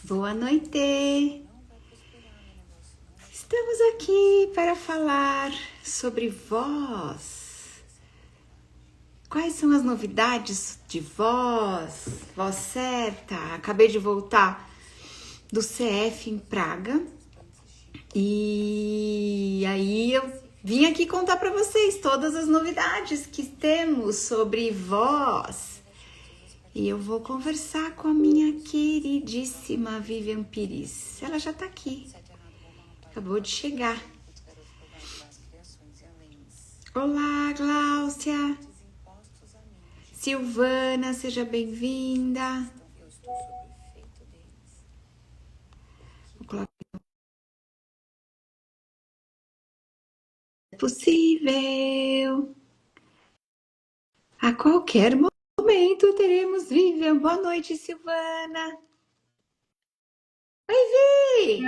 Boa noite! Estamos aqui para falar sobre voz. Quais são as novidades de voz? Voz certa. Acabei de voltar do CF em Praga e aí eu vim aqui contar para vocês todas as novidades que temos sobre voz. E eu vou conversar com a minha queridíssima Vivian Pires. Ela já tá aqui. Acabou de chegar. Olá, Gláucia. Silvana, seja bem-vinda. Vou colocar. É possível. A qualquer momento teremos Vivian. Boa noite, Silvana. Oi, Vi.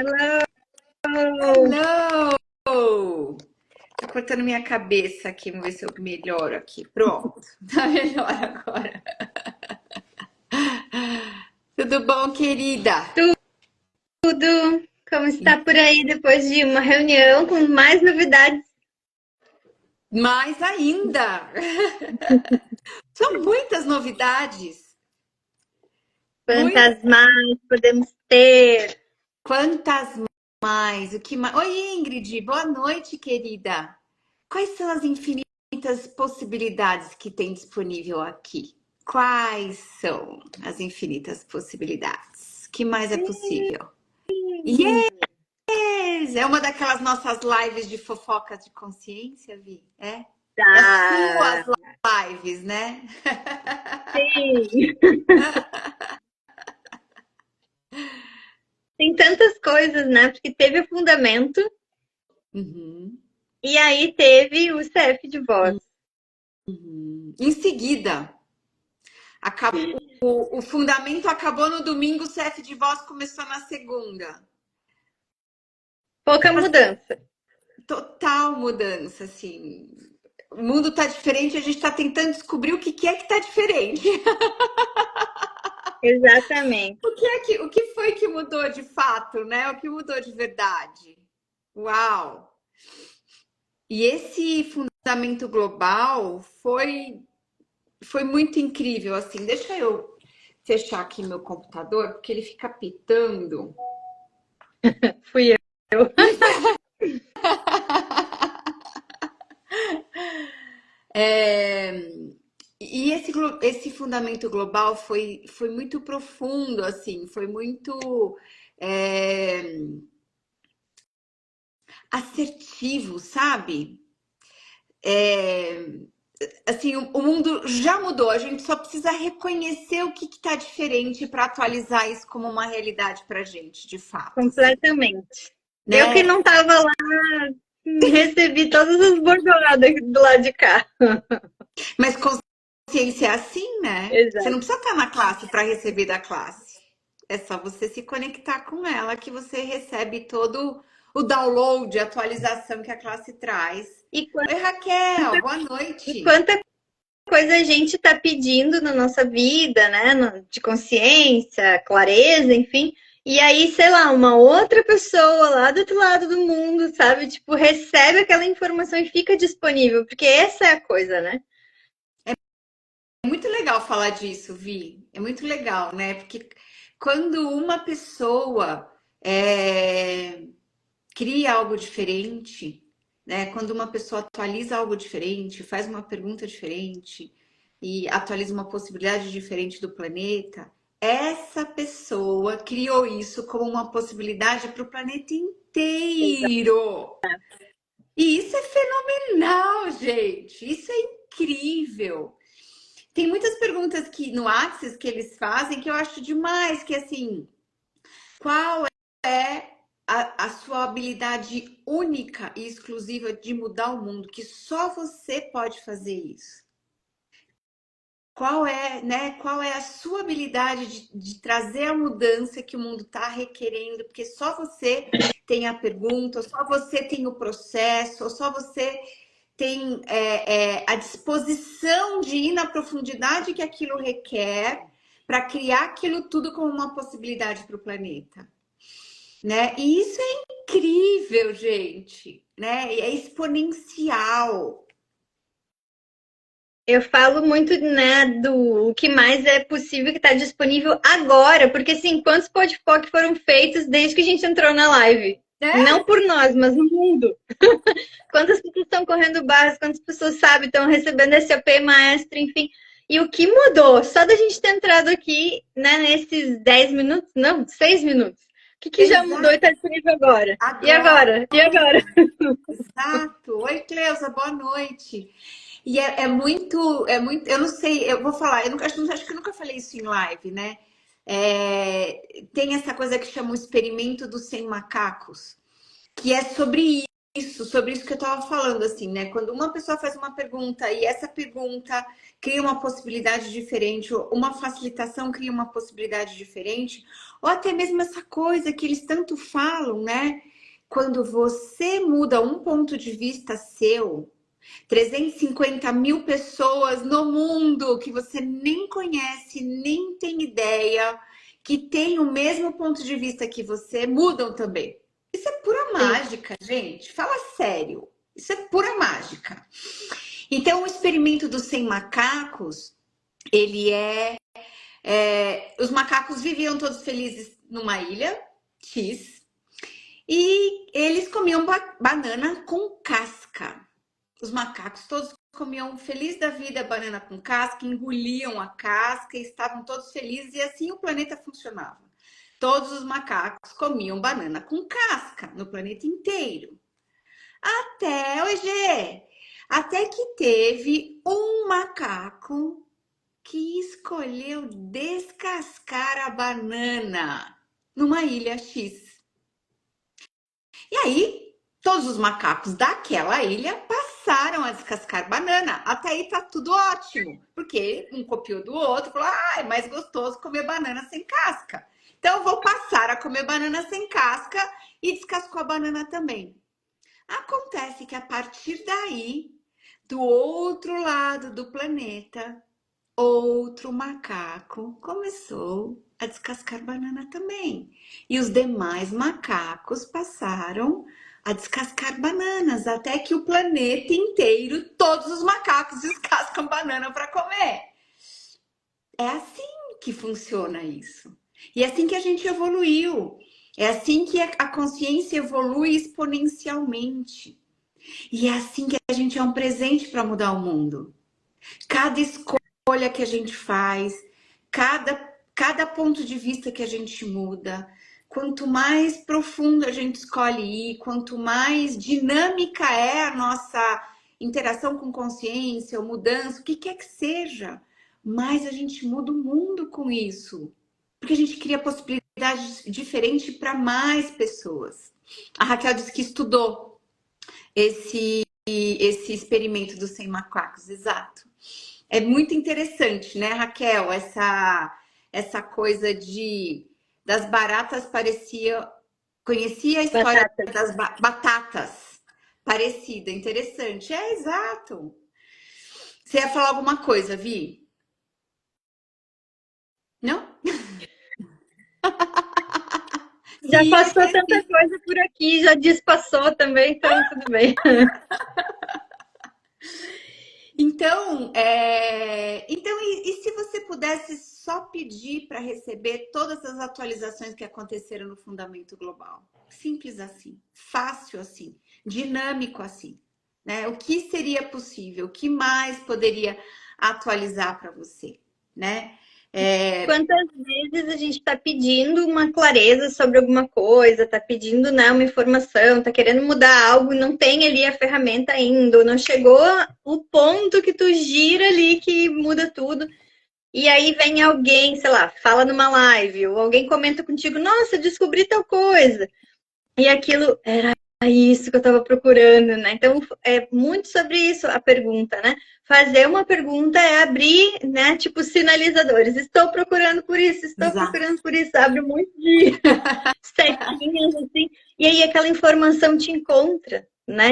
Hello. Tá cortando minha cabeça aqui, vamos ver se eu melhoro aqui. Pronto, tá melhor agora. Tudo bom, querida? Tudo, como está por aí depois de uma reunião com mais novidades? Mais ainda! São muitas novidades. Quantas mais podemos ter? Quantas mais? O que mais? Oi, Ingrid, boa noite, querida. Quais são as infinitas possibilidades que tem disponível aqui? Quais são as infinitas possibilidades? O que mais é possível? Yes! É uma daquelas nossas lives de fofocas de consciência, Vi? É? As Tá, suas lives, né? sim. Tem tantas coisas, né? Porque teve o fundamento Uhum, e aí teve o CF de voz. uhum. Em seguida, o fundamento acabou no domingo, o CF de voz começou na segunda. Pouca Assim, mudança. total mudança, assim. O mundo tá diferente, a gente tá tentando descobrir o que é que tá diferente. Exatamente. O que foi que mudou de fato, né? O que mudou de verdade? Uau! E esse fundamento global foi muito incrível, assim. Deixa eu fechar aqui meu computador, porque ele fica pitando. Fui eu. É, e esse fundamento global foi muito profundo, assim, foi muito é, assertivo, sabe? É, assim, o mundo já mudou, a gente só precisa reconhecer o que está diferente para atualizar isso como uma realidade para a gente, de fato, assim, Completamente. Eu que né? não estava lá, recebi todas as bordoadas do lado de cá. Mas consciência é assim, né? Você não Exato. precisa estar na classe para receber da classe. É só você se conectar com ela que você recebe todo o download, a atualização que a classe traz. E Oi, Raquel, boa E noite. quanta coisa a gente está pedindo na nossa vida, né? De consciência, clareza, enfim. E aí, sei lá, uma outra pessoa lá do outro lado do mundo, sabe? Tipo, recebe aquela informação e fica disponível, porque essa é a coisa, né? É muito legal falar disso, Vi. É muito legal, né? Porque quando uma pessoa cria algo diferente, né? Quando uma pessoa atualiza algo diferente, faz uma pergunta diferente e atualiza uma possibilidade diferente do planeta, essa pessoa criou isso como uma possibilidade para o planeta inteiro. E isso é fenomenal, gente. Isso é incrível. Tem muitas perguntas que no Axis que eles fazem que eu acho demais, que assim, qual é a sua habilidade única e exclusiva de mudar o mundo, que só você pode fazer isso? Qual é, né? Qual é a sua habilidade de trazer a mudança que o mundo está requerendo? Porque só você tem a pergunta, só você tem o processo, só você tem a disposição de ir na profundidade que aquilo requer para criar aquilo tudo como uma possibilidade para o planeta, né? E isso é incrível, gente, né? É exponencial. Eu falo muito, né, do o que mais é possível que está disponível agora, porque assim, quantos podpoc foram feitos desde que a gente entrou na live? Né? Não por nós, mas no mundo. Quantas pessoas estão correndo barras, quantas pessoas, sabe, estão recebendo esse AP maestro, enfim. E o que mudou? Só da gente ter entrado aqui, né, nesses 10 minutos, não, 6 minutos. O que já mudou e Exato. está disponível agora? E Agora. agora? E agora? Exato. Oi, Cleusa, boa noite. E é muito, eu não sei, eu vou falar, eu nunca, acho que eu nunca falei isso em live, né? Tem essa coisa que chama o experimento dos 100 macacos, que é sobre isso que eu estava falando, assim, né? Quando uma pessoa faz uma pergunta e essa pergunta cria uma possibilidade diferente, ou uma facilitação cria uma possibilidade diferente, ou até mesmo essa coisa que eles tanto falam, né? Quando você muda um ponto de vista seu, 350 mil pessoas no mundo que você nem conhece, nem tem ideia, que tem o mesmo ponto de vista que você, mudam também. Isso é pura Sim. mágica, gente. Fala sério. Isso é pura mágica. Então, o experimento dos 100 macacos, ele os macacos viviam todos felizes numa ilha X e eles comiam banana com casca. Os macacos todos comiam feliz da vida banana com casca, engoliam a casca e estavam todos felizes e assim o planeta funcionava. Todos os macacos comiam banana com casca no planeta inteiro. Até que teve um macaco que escolheu descascar a banana numa ilha X. E aí, todos os macacos daquela ilha passaram a descascar banana. Até aí tá tudo ótimo, porque um copiou do outro, falou: ah, é mais gostoso comer banana sem casca. Então eu vou passar a comer banana sem casca e descascou a banana também. Acontece que a partir daí, do outro lado do planeta, outro macaco começou a descascar banana também. E os demais macacos passaram a descascar bananas, até que o planeta inteiro, todos os macacos descascam banana para comer. É assim que funciona isso. E é assim que a gente evoluiu. É assim que a consciência evolui exponencialmente. E é assim que a gente é um presente para mudar o mundo. Cada escolha que a gente faz, cada ponto de vista que a gente muda, quanto mais profundo a gente escolhe ir, quanto mais dinâmica é a nossa interação com consciência, ou mudança, o que quer que seja, mais a gente muda o mundo com isso. Porque a gente cria possibilidades diferentes para mais pessoas. A Raquel disse que estudou esse experimento dos 100 macacos, exato. É muito interessante, né, Raquel? Essa coisa das baratas parecia. Conhecia a história Batata. das batatas. Parecida, interessante. É exato. Você ia falar alguma coisa, Vi? Não? Já Sim, passou é tanta sim. coisa por aqui, já despassou também, então tudo bem. Então, se você pudesse só pedir para receber todas as atualizações que aconteceram no Fundamento Global? Simples assim, fácil assim, dinâmico assim, né? O que seria possível? O que mais poderia atualizar para você, né? Quantas vezes a gente está pedindo uma clareza sobre alguma coisa, está pedindo, né, uma informação, está querendo mudar algo e não tem ali a ferramenta ainda, ou não chegou o ponto que tu gira ali que muda tudo. E aí vem alguém, sei lá, fala numa live, ou alguém comenta contigo, nossa, descobri tal coisa. E aquilo era isso que eu estava procurando, né? Então é muito sobre isso a pergunta, né? Fazer uma pergunta é abrir, né? Tipo sinalizadores. Estou procurando por isso, estou Exato. procurando por isso. Abre um monte de setinhas assim. E aí aquela informação te encontra, né?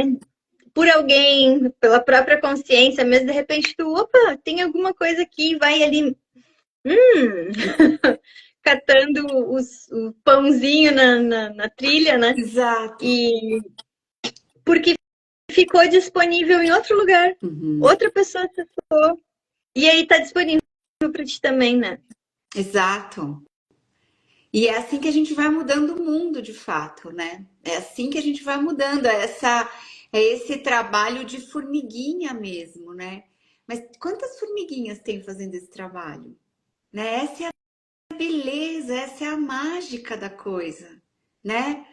Por alguém, pela própria consciência, mesmo de repente tu, opa, tem alguma coisa aqui, vai ali Catando o pãozinho na trilha, né? Exato. E porque ficou disponível em outro lugar. Uhum. Outra pessoa acessou. E aí tá disponível para ti também, né? Exato. E é assim que a gente vai mudando o mundo, de fato, né? É assim que a gente vai mudando. É esse trabalho de formiguinha mesmo, né? Mas quantas formiguinhas tem fazendo esse trabalho? Né? Essa é a beleza, essa é a mágica da coisa, né?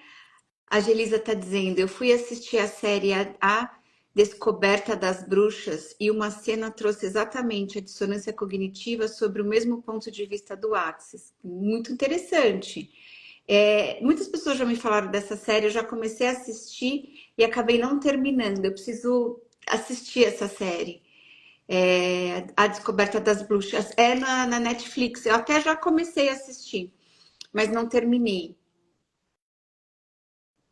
A Gelisa está dizendo, eu fui assistir a série A Descoberta das Bruxas e uma cena trouxe exatamente a dissonância cognitiva sobre o mesmo ponto de vista do Axis. Muito interessante. Muitas pessoas já me falaram dessa série, eu já comecei a assistir e acabei não terminando. Eu preciso assistir essa série. A Descoberta das Bruxas. É na Netflix. Eu até já comecei a assistir, mas não terminei.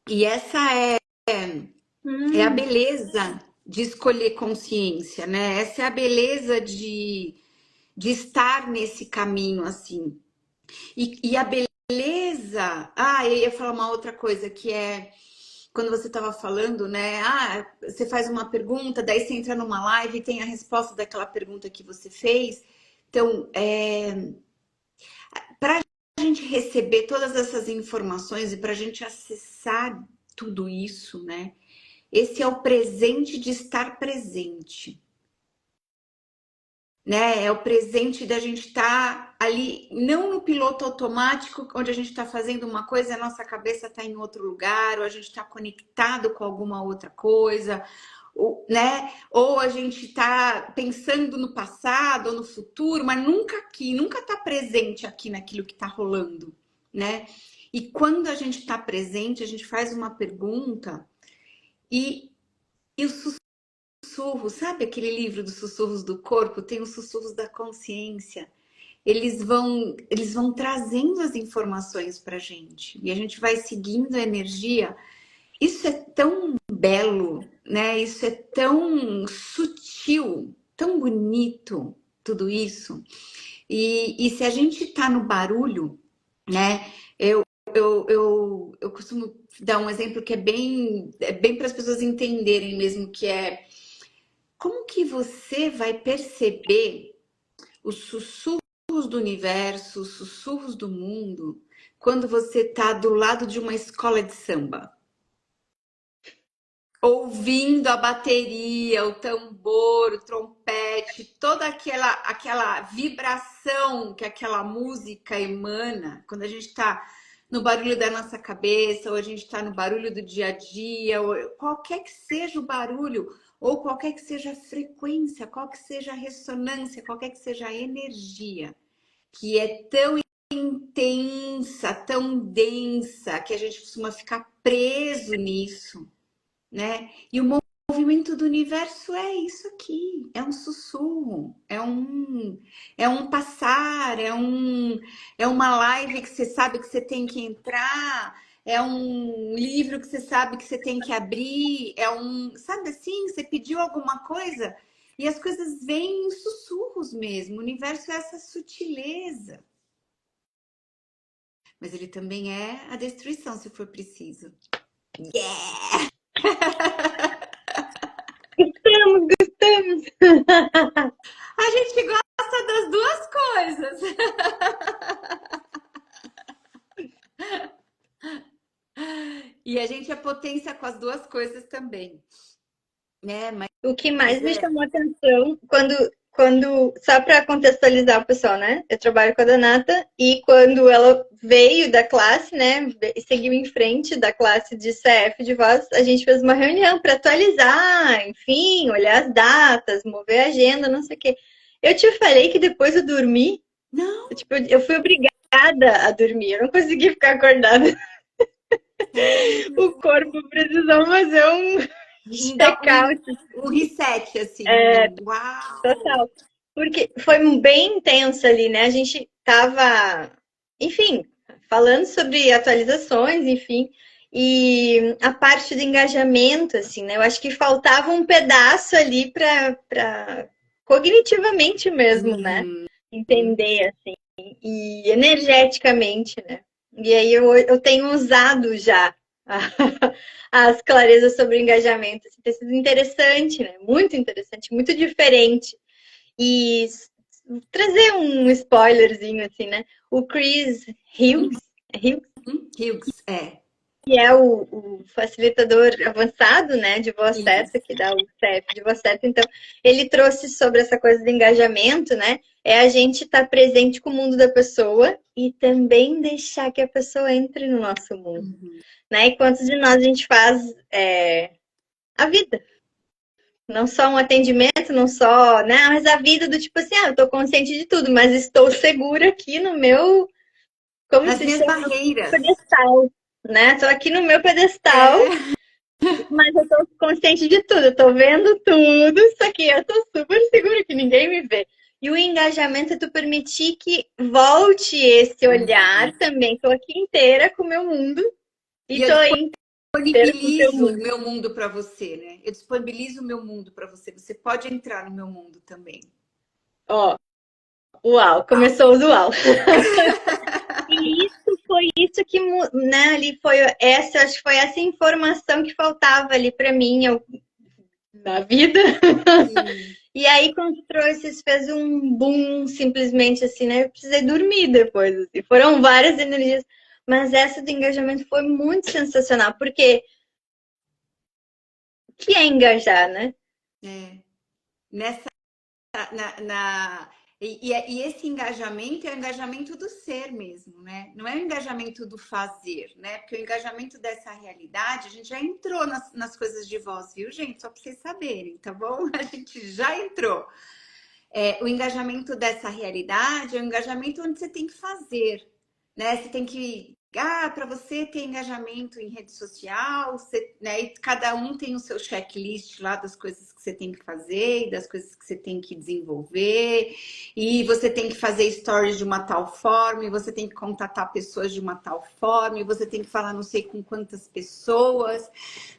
E essa é a Hum, beleza de escolher consciência, né? Essa é a beleza de estar nesse caminho assim. E a beleza. Ah, eu ia falar uma outra coisa que é quando você estava falando, né? Ah, você faz uma pergunta, daí você entra numa live e tem a resposta daquela pergunta que você fez. Então, para a gente receber todas essas informações e para a gente acessar tudo isso, né? Esse é o presente de estar presente, né? É o presente da gente estar ali, não no piloto automático, onde a gente está fazendo uma coisa e a nossa cabeça está em outro lugar, ou a gente está conectado com alguma outra coisa, ou, né? Ou a gente está pensando no passado ou no futuro, mas nunca aqui, nunca está presente aqui naquilo que está rolando, né? E quando a gente está presente, a gente faz uma pergunta e o sussurro, sabe aquele livro dos sussurros do corpo? Tem os sussurros da consciência. Eles vão trazendo as informações para a gente e a gente vai seguindo a energia. Isso é tão belo, né? Isso é tão sutil, tão bonito, tudo isso. E se a gente está no barulho, né? Eu costumo dar um exemplo que é bem para as pessoas entenderem mesmo, que é como que você vai perceber os sussurros do universo, os sussurros do mundo, quando você está do lado de uma escola de samba? Ouvindo a bateria, o tambor, o trompete, toda aquela vibração que aquela música emana, quando a gente está no barulho da nossa cabeça, ou a gente está no barulho do dia a dia, ou qualquer que seja o barulho, ou qualquer que seja a frequência, qual que seja a ressonância, qualquer que seja a energia, que é tão intensa, tão densa, que a gente costuma ficar preso nisso, né? E o movimento do universo é isso aqui, é um sussurro, é um passar, é uma live que você sabe que você tem que entrar, é um livro que você sabe que você tem que abrir, sabe assim, você pediu alguma coisa e as coisas vêm em sussurros mesmo. O universo é essa sutileza, mas ele também é a destruição, se for preciso. Yeah! gostamos, gostamos. A gente gosta das duas coisas. E a gente é potência com as duas coisas também, né? O que Mas mais me chamou a atenção só para contextualizar o pessoal, né? Eu trabalho com a Donata e quando ela veio da classe, né? Seguiu em frente da classe de CF de voz, a gente fez uma reunião para atualizar, enfim, olhar as datas, mover a agenda, não sei o quê. Eu te falei que depois eu dormi, não, eu fui obrigada a dormir, eu não consegui ficar acordada. sério. O corpo precisou fazer um Dá check-out. um reset, assim. Uau! Total. Porque foi bem intenso ali, né? A gente tava, enfim, falando sobre atualizações, enfim, e a parte do engajamento, assim, né? Eu acho que faltava um pedaço ali para cognitivamente mesmo, né? Uhum. entender, assim, e energeticamente, né? E aí eu tenho usado já as clarezas sobre engajamento. Assim, tem sido interessante, né? Muito interessante, muito diferente. E trazer um spoilerzinho, assim, né? O Chris Hughes, é Hughes? Hughes, é. Que é o facilitador avançado, né, de voz certa, Isso. que dá o CEP de voz certa. Então, ele trouxe sobre essa coisa do engajamento, né? É a gente estar presente com o mundo da pessoa e também deixar que a pessoa entre no nosso mundo, Uhum. né? E quantos de nós a gente faz a vida? Não só um atendimento, não só, né? Mas a vida do tipo assim, eu tô consciente de tudo, mas estou segura aqui no meu, como Nas se minhas chama? barreiras. Pedestal, né? Tô aqui no meu pedestal. É. Mas eu tô consciente de tudo, eu tô vendo tudo isso aqui, eu tô super segura que ninguém me vê. E o engajamento é tu permitir que volte esse olhar Uhum. também. Tô aqui inteira com o meu mundo E e eu tô inteira com o teu disponibilizo o mundo. meu mundo para você, né? Eu disponibilizo o meu mundo para você. Você pode entrar no meu mundo também. Ó, uau, começou o uau. E isso foi isso que, né, ali foi essa, acho que foi essa informação que faltava ali para mim na vida. Sim. E aí, quando trouxe isso, fez um boom, simplesmente assim, né? Eu precisei dormir depois, assim. Foram várias energias, mas essa do engajamento foi muito sensacional, porque o que é engajar, né? É. Nessa, e esse engajamento é o engajamento do ser mesmo, né? Não é o engajamento do fazer, né? Porque o engajamento dessa realidade, a gente já entrou nas coisas de voz, viu, gente? Só para vocês saberem, tá bom? A gente já entrou. O engajamento dessa realidade é um engajamento onde você tem que fazer, né? Você tem que. Para você ter engajamento em rede social, você, né? E cada um tem o seu checklist lá das coisas que você tem que fazer, das coisas que você tem que desenvolver, e você tem que fazer stories de uma tal forma, e você tem que contatar pessoas de uma tal forma, e você tem que falar não sei com quantas pessoas,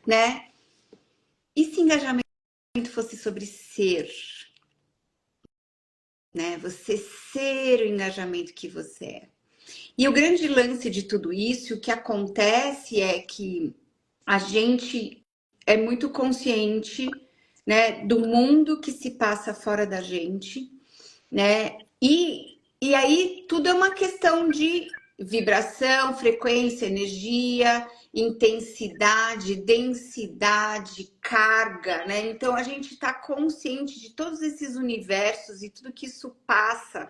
né? E se engajamento fosse sobre ser? Né? Você ser o engajamento que você é. E o grande lance de tudo isso, o que acontece é que a gente é muito consciente, né, do mundo que se passa fora da gente, né? E aí tudo é uma questão de vibração, frequência, energia, intensidade, densidade, carga, né? Então a gente está consciente de todos esses universos e tudo que isso passa,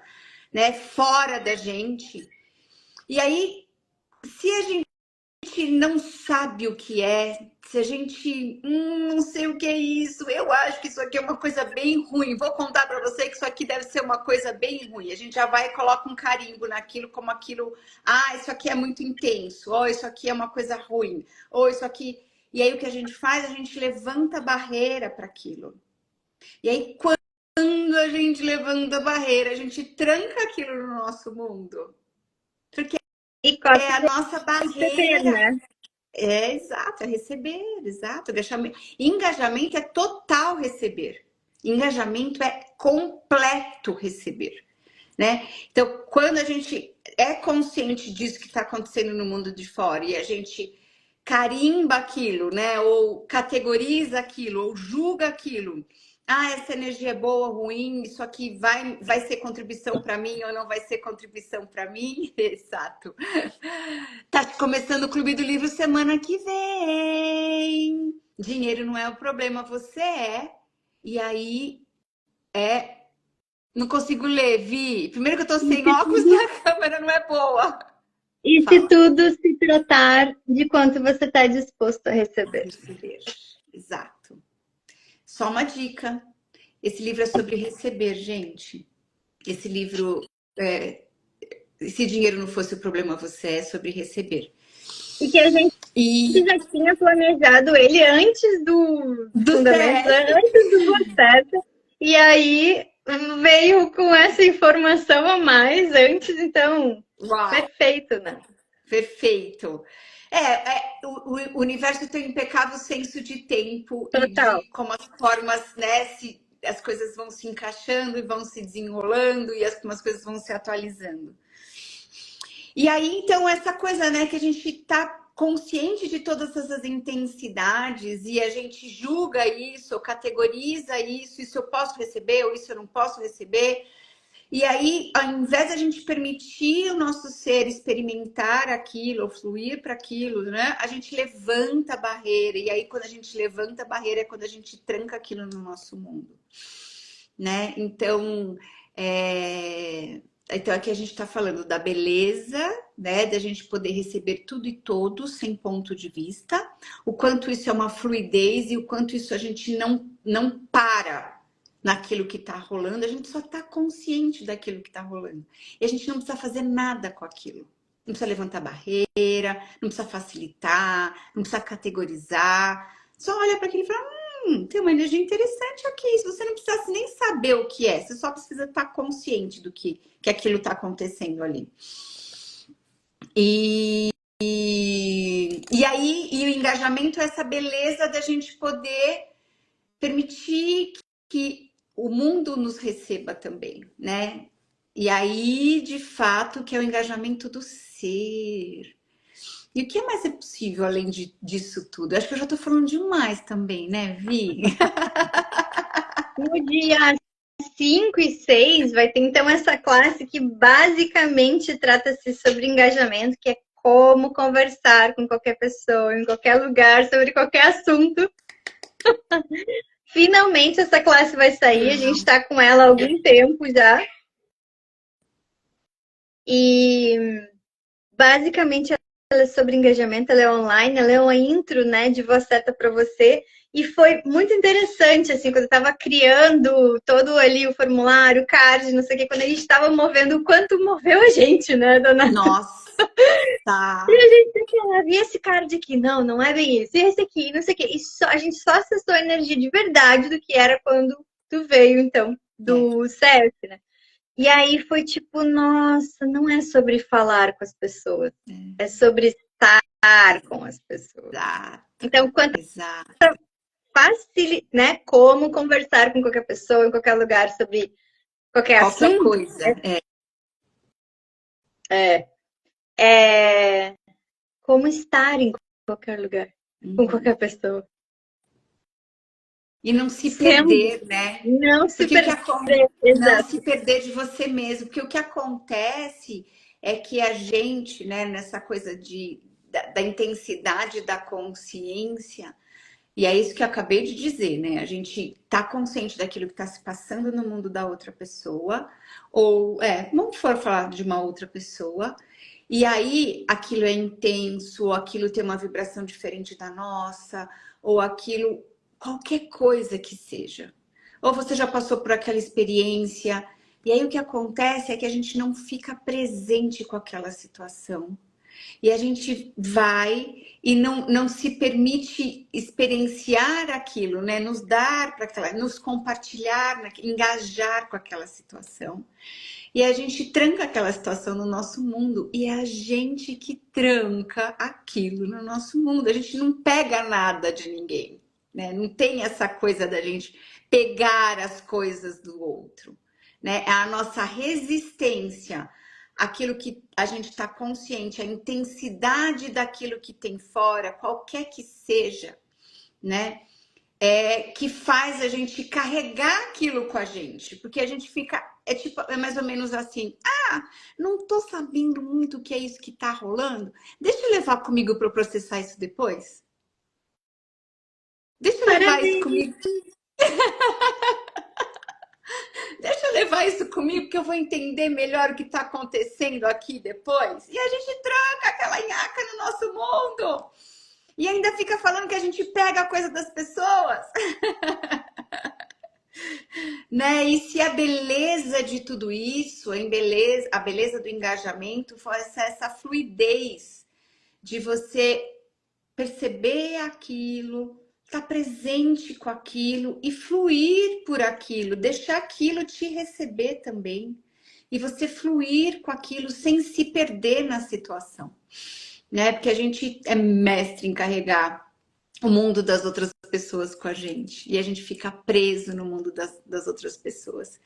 né, fora da gente. E aí, se a gente não sabe o que é, se a gente não sei o que é isso, eu acho que isso aqui é uma coisa bem ruim. Vou contar para você que isso aqui deve ser uma coisa bem ruim. A gente já vai e coloca um carimbo naquilo como aquilo, isso aqui é muito intenso, ou isso aqui é uma coisa ruim, ou isso aqui. E aí o que a gente faz? A gente levanta a barreira para aquilo. E aí quando a gente levanta a barreira, a gente tranca aquilo no nosso mundo. Porque E é corta a nossa receber, barreira. né? É exato, é receber, exato. Engajamento é total receber. Engajamento é completo receber, né? Então, quando a gente é consciente disso que está acontecendo no mundo de fora e a gente carimba aquilo, né? Ou categoriza aquilo, ou julga aquilo. Essa energia é boa ou ruim, isso aqui vai ser contribuição para mim ou não vai ser contribuição para mim? Exato. Tá começando o Clube do Livro semana que vem. Dinheiro não é o problema, você é. E aí é. Não consigo ler, Vi. Primeiro que eu tô E sem se óculos e tudo, a câmera não é boa. e se Fala. tudo se tratar de quanto você está disposto a A receber. receber. Exato. Só uma dica. Esse livro é sobre receber, gente. Esse livro, se dinheiro não fosse o problema, você é sobre receber. E que a gente E já tinha planejado ele antes dos do fundamentos, CS, antes do processo. E aí veio com essa informação a mais antes, então, uau, perfeito, né? perfeito. O universo tem um impecável senso de tempo e Total. de como as formas, né, se as coisas vão se encaixando e vão se desenrolando e algumas coisas vão se atualizando. E aí, então, essa coisa, né, que a gente tá consciente de todas essas intensidades e a gente julga isso, categoriza isso eu posso receber ou isso eu não posso receber. E aí, ao invés de a gente permitir o nosso ser experimentar aquilo, ou fluir para aquilo, né? A gente levanta a barreira. E aí, quando a gente levanta a barreira, é quando a gente tranca aquilo no nosso mundo, né? Então, então aqui a gente está falando da beleza, né? Da gente poder receber tudo e todos sem ponto de vista. O quanto isso é uma fluidez e o quanto isso a gente não para naquilo que está rolando, a gente só está consciente daquilo que está rolando. E a gente não precisa fazer nada com aquilo. Não precisa levantar barreira, não precisa facilitar, não precisa categorizar. Só olha para aquilo e fala, tem uma energia interessante aqui. Se você não precisasse nem saber o que é, você só precisa estar consciente do que aquilo está acontecendo ali. E aí, o engajamento é essa beleza da gente poder permitir que o mundo nos receba também, né? E aí, de fato, que é o engajamento do ser. E o que é mais possível além disso tudo? Acho que eu já tô falando demais também, né, Vi? No dia 5 e 6 vai ter então essa classe que basicamente trata-se sobre engajamento, que é como conversar com qualquer pessoa, em qualquer lugar, sobre qualquer assunto. Finalmente essa classe vai sair, a gente está com ela há algum tempo já. E basicamente ela é sobre engajamento, ela é online, ela é uma intro, né, de Voz Certa para você. E foi muito interessante, assim, quando eu estava criando todo ali o formulário, o card, não sei o que, quando a gente estava movendo, o quanto moveu a gente, né, dona? Nossa! Tá. E a gente vi esse card aqui, não é bem isso, e esse aqui, não sei o que. E a gente só acessou a energia de verdade do que era quando tu veio, então, do CEF, né? E aí foi tipo, nossa, não é sobre falar com as pessoas, é sobre estar com as pessoas. Exato. Então, quanto Exato. fácil, né? Como conversar com qualquer pessoa, em qualquer lugar, sobre qualquer assunto. Coisa. É como estar em qualquer lugar, com qualquer pessoa. E não se perder, né? Não se Porque perder. não se perder de você mesmo. Porque o que acontece é que a gente, né, nessa coisa da intensidade da consciência, e é isso que eu acabei de dizer, né? A gente tá consciente daquilo que está se passando no mundo da outra pessoa, ou vamos for falar de uma outra pessoa, e aí aquilo é intenso, ou aquilo tem uma vibração diferente da nossa, ou aquilo, qualquer coisa que seja. Ou você já passou por aquela experiência, e aí o que acontece é que a gente não fica presente com aquela situação. E a gente vai e não se permite experienciar aquilo, né? Nos dar para aquela, nos compartilhar, engajar com aquela situação. E a gente tranca aquela situação no nosso mundo e é a gente que tranca aquilo no nosso mundo. A gente não pega nada de ninguém, né? Não tem essa coisa da gente pegar as coisas do outro, né? É a nossa resistência, aquilo que a gente está consciente, a intensidade daquilo que tem fora, qualquer que seja, né? Que faz a gente carregar aquilo com a gente, porque a gente fica, é mais ou menos assim, não tô sabendo muito o que é isso que tá rolando, deixa eu levar comigo para processar isso depois. Deixa eu levar isso comigo. Deixa eu levar isso comigo que eu vou entender melhor o que está acontecendo aqui depois. E a gente tranca aquela nhaca no nosso mundo. E ainda fica falando que a gente pega a coisa das pessoas. Né? E se a beleza de tudo isso, a beleza do engajamento foi essa fluidez de você perceber aquilo, estar presente com aquilo e fluir por aquilo, deixar aquilo te receber também. E você fluir com aquilo sem se perder na situação, né? Porque a gente é mestre em carregar o mundo das outras pessoas com a gente. E a gente fica preso no mundo das outras pessoas.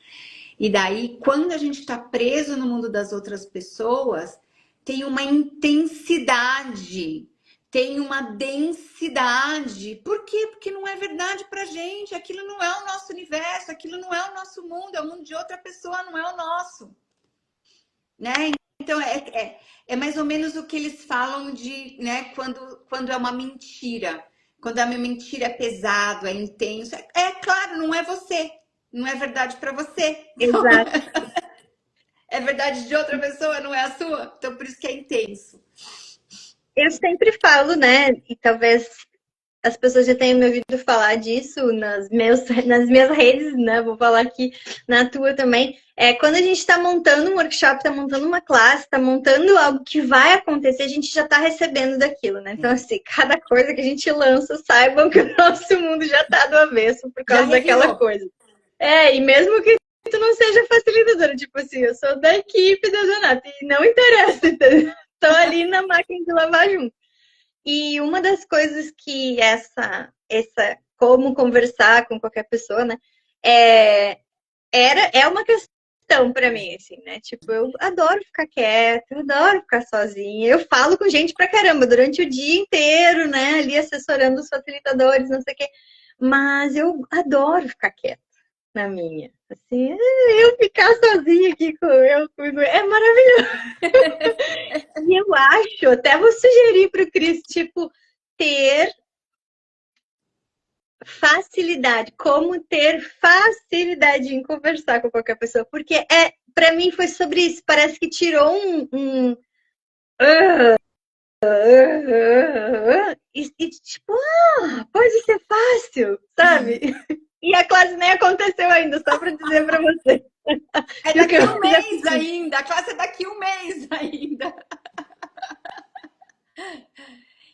E daí, quando a gente está preso no mundo das outras pessoas, tem uma intensidade, tem uma densidade. Por quê? Porque não é verdade pra gente. Aquilo não é o nosso universo, aquilo não é o nosso mundo, é o mundo de outra pessoa, não é o nosso. Né? Então, é mais ou menos o que eles falam de, né, quando é uma mentira. Quando a minha mentira é pesado, é intenso. É claro, não é você. Não é verdade para você. Exato. É verdade de outra pessoa, não é a sua. Então, por isso que é intenso. Eu sempre falo, né? E talvez as pessoas já tenham me ouvido falar disso nas minhas redes, né? Vou falar aqui na tua também. É, quando a gente está montando um workshop, está montando uma classe, está montando algo que vai acontecer, a gente já está recebendo daquilo, né? Então, assim, cada coisa que a gente lança, saibam que o nosso mundo já está do avesso por causa daquela coisa. É, e mesmo que tu não seja facilitadora, tipo assim, eu sou da equipe da Zanata e não interessa, entendeu? Tô ali na máquina de lavar junto. E uma das coisas que essa como conversar com qualquer pessoa, né? É uma questão para mim, assim, né? Tipo, eu adoro ficar quieta, eu adoro ficar sozinha. Eu falo com gente pra caramba durante o dia inteiro, né? Ali assessorando os facilitadores, não sei o quê. Mas eu adoro ficar quieta na minha. Assim, eu ficar sozinha aqui com é maravilhoso. E eu acho, até vou sugerir para o Cris, tipo, ter facilidade, como ter facilidade em conversar com qualquer pessoa, porque para mim foi sobre isso, parece que tirou e tipo, pode ser fácil, sabe? E a classe nem aconteceu ainda, só para dizer para você. É daqui um mês ainda, a classe é daqui um mês ainda.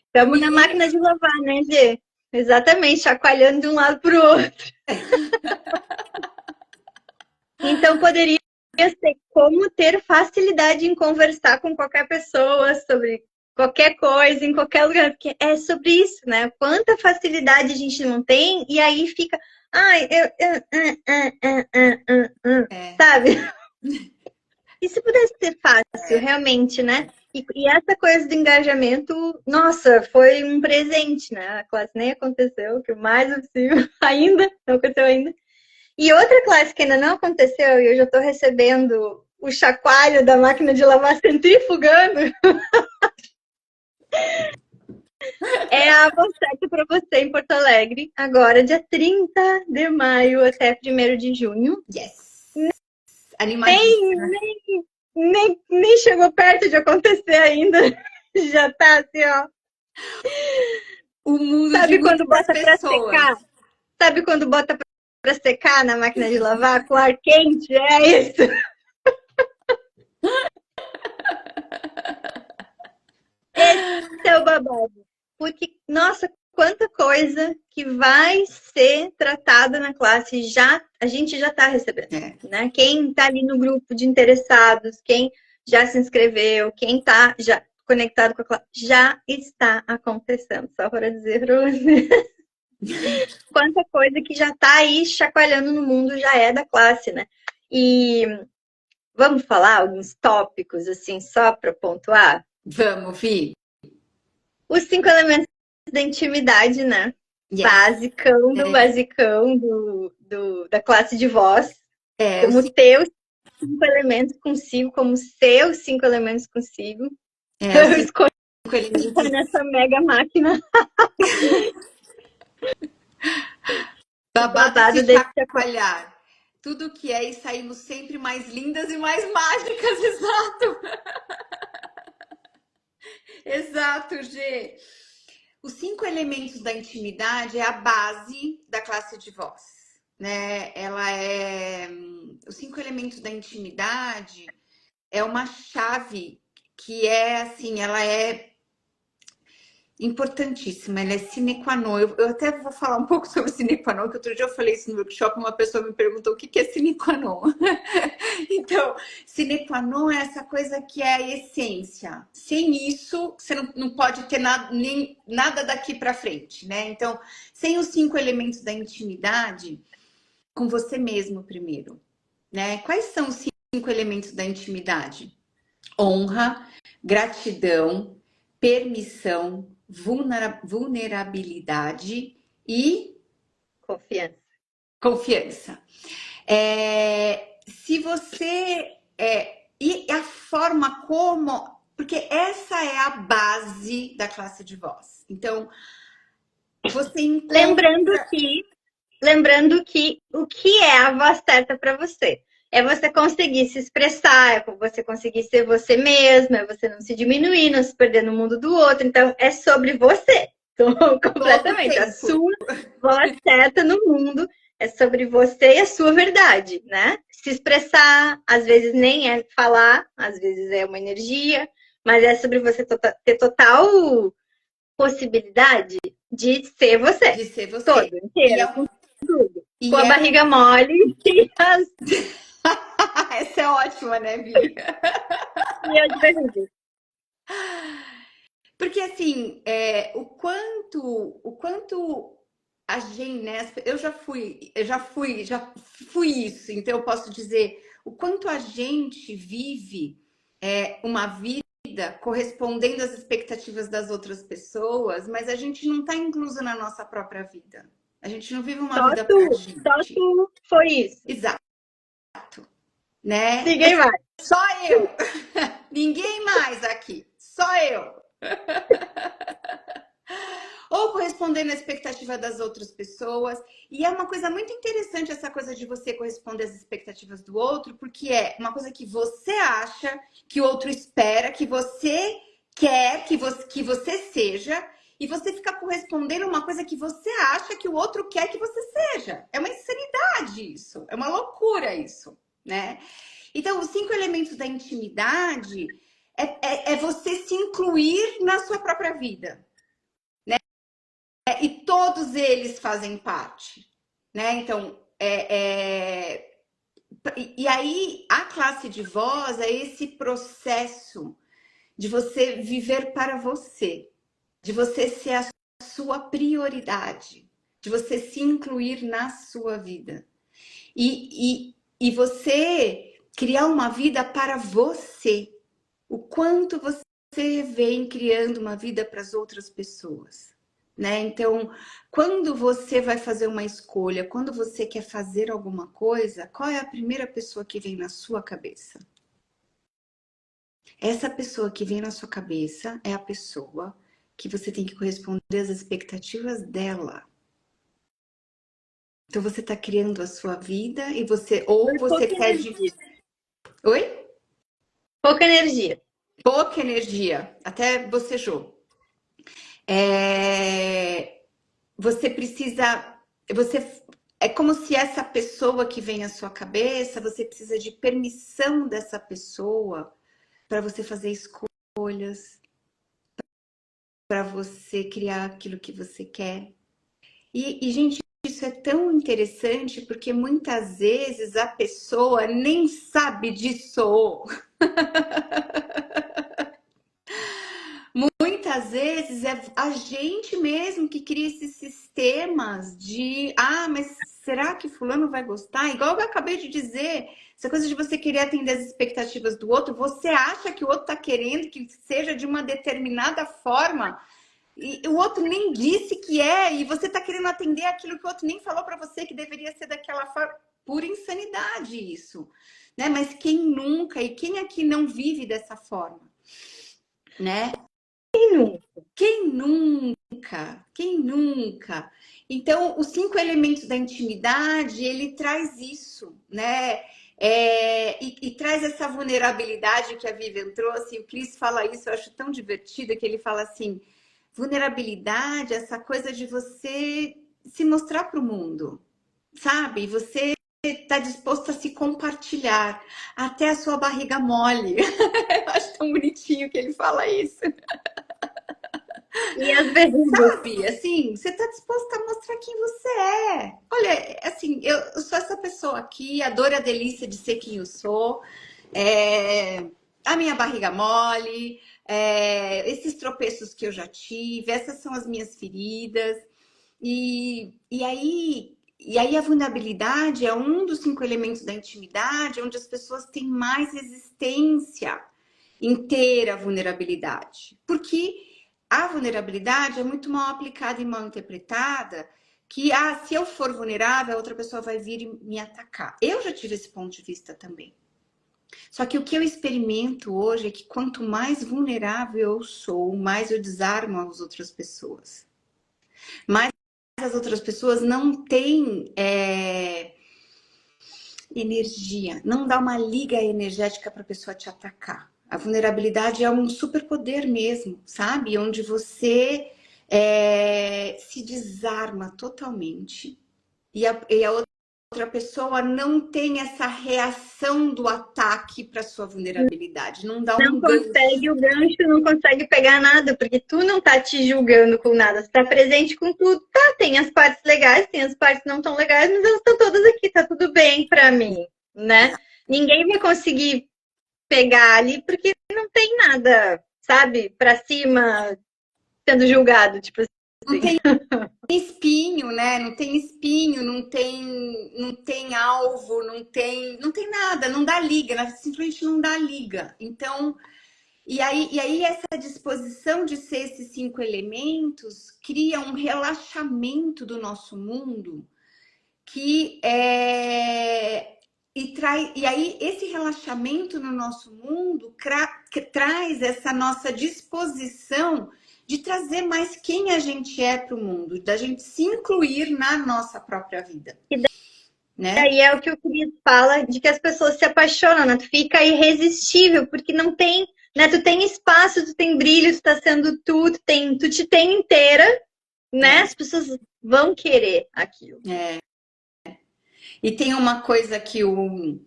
Estamos na máquina de lavar, né, Gê? Exatamente, chacoalhando de um lado para o outro. Então, poderia ser como ter facilidade em conversar com qualquer pessoa sobre qualquer coisa, em qualquer lugar, porque é sobre isso, né? Quanta facilidade a gente não tem, e aí fica, ai, sabe? E se pudesse ser fácil, realmente, né? E essa coisa do engajamento, nossa, foi um presente, né? A classe nem aconteceu, que o mais possível ainda, não aconteceu ainda. E outra classe que ainda não aconteceu, e eu já estou recebendo o chacoalho da máquina de lavar centrifugando, é a Avocete para você em Porto Alegre, agora dia 30 de maio até 1º de junho. Yes! Animadíssima. Nem chegou perto de acontecer ainda. Já tá assim, ó. O mundo Sabe de quando muitas bota para pessoas. secar? Sabe quando bota para secar na máquina de lavar com ar quente? É isso. Esse é o babado. Porque, nossa, quanta coisa que vai ser tratada na classe a gente já está recebendo. Né? Quem está ali no grupo de interessados, quem já se inscreveu, quem está já conectado com a classe, já está acontecendo. Só para dizer para você. Quanta coisa que já está aí chacoalhando no mundo já é da classe, né? E vamos falar alguns tópicos, assim, só para pontuar? Vamos, Vi. Os 5 elementos da intimidade, né? Yes. Basicão do basicão da classe de voz. Como teus 5 elementos consigo, como seus 5 elementos consigo. Eu escolhi estar nessa mega máquina. Babado de chacoalhar. Tudo que é e saímos sempre mais lindas e mais mágicas, exato. Exato, Gê. Os 5 elementos da intimidade é a base da classe de voz, né? Os 5 elementos da intimidade é uma chave que é assim, ela é Importantíssima, ela é sine qua non. Eu até vou falar um pouco sobre sine qua non, que outro dia eu falei isso no workshop, uma pessoa me perguntou o que que é sine qua non. Então, sine qua non é essa coisa que é a essência. Sem isso, você não pode ter nada, nem, nada daqui para frente, né? Então, sem os 5 elementos da intimidade, com você mesmo primeiro, né? Quais são os 5 elementos da intimidade? Honra, gratidão, permissão, vulnerabilidade e Confiança. confiança. Se você. E a forma como. Porque essa é a base da classe de voz. Então, você encontra. Lembrando que o que é a voz certa para você? É você conseguir se expressar, é você conseguir ser você mesma, é você não se diminuir, não se perder no mundo do outro. Então, é sobre você. Então, completamente. A sua voz certa no mundo é sobre você e a sua verdade, né? Se expressar, às vezes nem é falar, às vezes é uma energia, mas é sobre você ter total possibilidade de ser você. De ser você. Todo, inteiro, com tudo. Com a barriga mole e as... Essa é ótima, né, Bia? E eu de verdade. Porque assim, o quanto a gente, né? Eu já fui isso, então eu posso dizer o quanto a gente vive uma vida correspondendo às expectativas das outras pessoas, mas a gente não está incluso na nossa própria vida. A gente não vive uma vida pra gente. Só tu foi isso. Exato. Né? Ninguém mais. Só eu. Ninguém mais aqui. Só eu. Ou correspondendo à expectativa das outras pessoas. E é uma coisa muito interessante essa coisa de você corresponder às expectativas do outro, porque é uma coisa que você acha, que o outro espera, que você quer que você seja, e você fica correspondendo uma coisa que você acha que o outro quer que você seja. É uma insanidade isso. É uma loucura isso, né? Então, os 5 elementos da intimidade é você se incluir na sua própria vida. E todos eles fazem parte, né? Então, e aí a classe de voz é esse processo de você viver para você, de você ser a sua prioridade, de você se incluir na sua vida e você criar uma vida para você. O quanto você vem criando uma vida para as outras pessoas. Né? Então, quando você vai fazer uma escolha, quando você quer fazer alguma coisa, qual é a primeira pessoa que vem na sua cabeça? Essa pessoa que vem na sua cabeça é a pessoa que você tem que corresponder às expectativas dela. Então, você está criando a sua vida e você pede... Oi? Pouca energia. Pouca energia. Até bocejou. Você precisa... é como se essa pessoa que vem à sua cabeça, você precisa de permissão dessa pessoa para você fazer escolhas, para você criar aquilo que você quer. E, gente, isso é tão interessante porque muitas vezes a pessoa nem sabe disso. Muitas vezes é a gente mesmo que cria esses sistemas de mas será que fulano vai gostar? Igual eu acabei de dizer, essa coisa de você querer atender as expectativas do outro, você acha que o outro está querendo que seja de uma determinada forma e o outro nem disse que e você está querendo atender aquilo que o outro nem falou para você que deveria ser daquela forma. Pura insanidade isso, né? Mas quem nunca e quem aqui não vive dessa forma, né? Quem nunca? Quem nunca? Então, os 5 elementos da intimidade, ele traz isso, né? E traz essa vulnerabilidade que a Vivian trouxe. O Cris fala isso, eu acho tão divertido, que ele fala assim, vulnerabilidade, essa coisa de você se mostrar para o mundo, sabe? Você está disposto a se compartilhar, até a sua barriga mole. Eu acho tão bonitinho que ele fala isso. E as verrugas. Sabe, assim, você tá disposta a mostrar quem você é. Olha, assim, eu sou essa pessoa aqui, a dor e a delícia de ser quem eu sou. É, a minha barriga mole, esses tropeços que eu já tive, essas são as minhas feridas. E aí a vulnerabilidade é um dos 5 elementos da intimidade, onde as pessoas têm mais resistência em ter a vulnerabilidade. Porque a vulnerabilidade é muito mal aplicada e mal interpretada, que se eu for vulnerável, a outra pessoa vai vir e me atacar. Eu já tive esse ponto de vista também. Só que o que eu experimento hoje é que quanto mais vulnerável eu sou, mais eu desarmo as outras pessoas. Mais as outras pessoas não têm energia, não dá uma liga energética para a pessoa te atacar. A vulnerabilidade é um superpoder mesmo, sabe? Onde você se desarma totalmente e a outra pessoa não tem essa reação do ataque para sua vulnerabilidade, não dá Não um gancho. consegue o gancho, não consegue pegar nada, porque tu não tá te julgando com nada, você tá presente com tudo. Tá, tem as partes legais, tem as partes não tão legais, mas elas estão todas aqui, tá tudo bem pra mim, né? Ninguém vai conseguir pegar ali, porque não tem nada, sabe, pra cima sendo julgado, tipo Não assim. tem espinho, né? Não tem espinho, não tem alvo, não tem nada, não dá liga, simplesmente não dá liga. Então, e aí essa disposição de ser esses 5 elementos cria um relaxamento do nosso mundo que e aí esse relaxamento no nosso mundo que traz essa nossa disposição de trazer mais quem a gente é para o mundo, da gente se incluir na nossa própria vida, né? Aí é o que o Cris fala de que as pessoas se apaixonam, né? Tu fica irresistível, porque não tem, né? Tu tem espaço, tu tem brilho, tu tá sendo tu te tem inteira, né? É, As pessoas vão querer aquilo. é. E tem uma coisa que o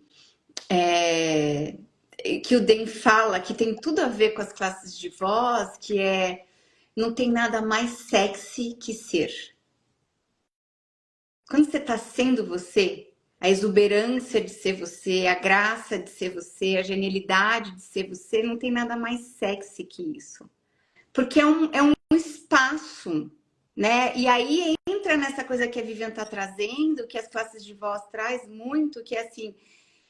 Den fala, que tem tudo a ver com as classes de voz, que não tem nada mais sexy que ser. Quando você está sendo você, a exuberância de ser você, a graça de ser você, a genialidade de ser você, não tem nada mais sexy que isso. Porque é um espaço, né? E aí entra nessa coisa que a Vivian está trazendo, que as classes de voz traz muito, que é assim,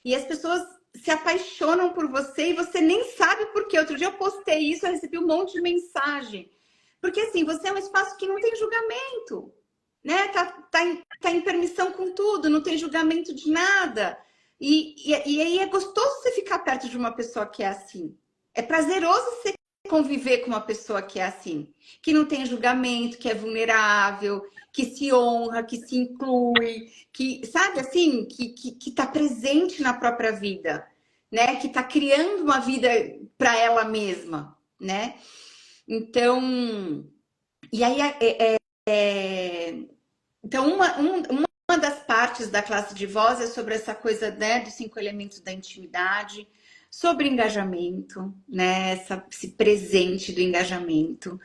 e as pessoas se apaixonam por você e você nem sabe por quê. Outro dia eu postei isso, eu recebi um monte de mensagem. Porque assim, você é um espaço que não tem julgamento, né? Tá em permissão com tudo, não tem julgamento de nada. E aí é gostoso você ficar perto de uma pessoa que é assim. É prazeroso você conviver com uma pessoa que é assim, que não tem julgamento, que é vulnerável, que se honra, que se inclui, que, sabe, assim, que tá presente na própria vida, né? Que tá criando uma vida para ela mesma, né? Então, e aí então uma das partes da classe de voz é sobre essa coisa, né, dos 5 elementos da intimidade, sobre engajamento, né, esse presente do engajamento,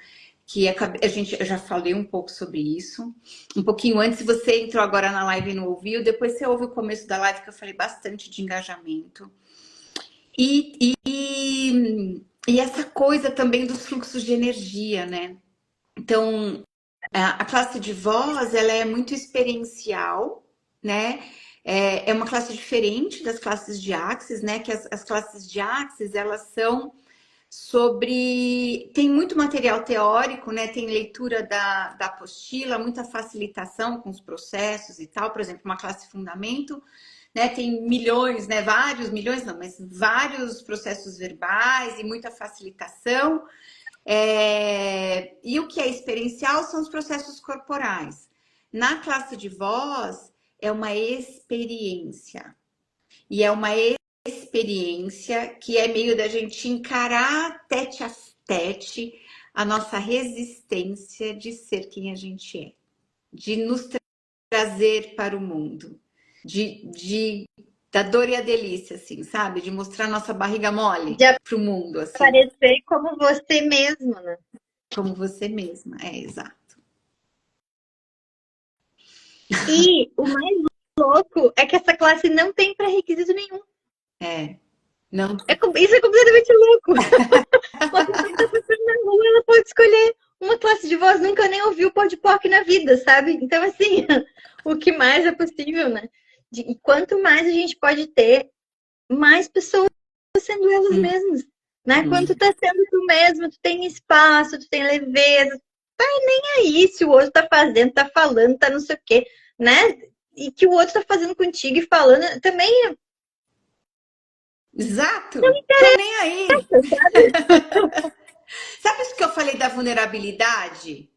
que eu já falei um pouco sobre isso, um pouquinho antes. Se você entrou agora na live e não ouviu, depois você ouve o começo da live que eu falei bastante de engajamento. E essa coisa também dos fluxos de energia, né? Então, a classe de voz, ela é muito experiencial, né? É uma classe diferente das classes de Axis, né? Que as classes de Axis, elas são sobre... Tem muito material teórico, né? Tem leitura da apostila, muita facilitação com os processos e tal. Por exemplo, uma classe fundamento, né? Tem milhões, né? Vários milhões, não, mas vários processos verbais e muita facilitação. E o que é experiencial são os processos corporais. Na classe de voz, é uma experiência. E é uma experiência que é meio da gente encarar tete a tete a nossa resistência de ser quem a gente é, de nos trazer para o mundo, da dor e a delícia, assim, sabe? De mostrar nossa barriga mole De para o mundo, assim. aparecer como você mesmo, né? Como você mesma, exato. E o mais louco é que essa classe não tem pré-requisito nenhum. Não. Isso é completamente louco. Uma pessoa que tá passando na rua, ela pode escolher uma classe de voz, nunca nem ouviu PodPoc na vida, sabe? Então, assim, o que mais é possível, né? E quanto mais a gente pode ter, mais pessoas sendo elas mesmas, né? Quando tu tá sendo tu mesmo, tu tem espaço, tu tem leveza, tá nem aí se o outro tá fazendo, tá falando, tá não sei o quê, né? E que o outro tá fazendo contigo e falando, também Exato. não Tô nem aí. interessa, sabe? Sabe isso que eu falei da vulnerabilidade?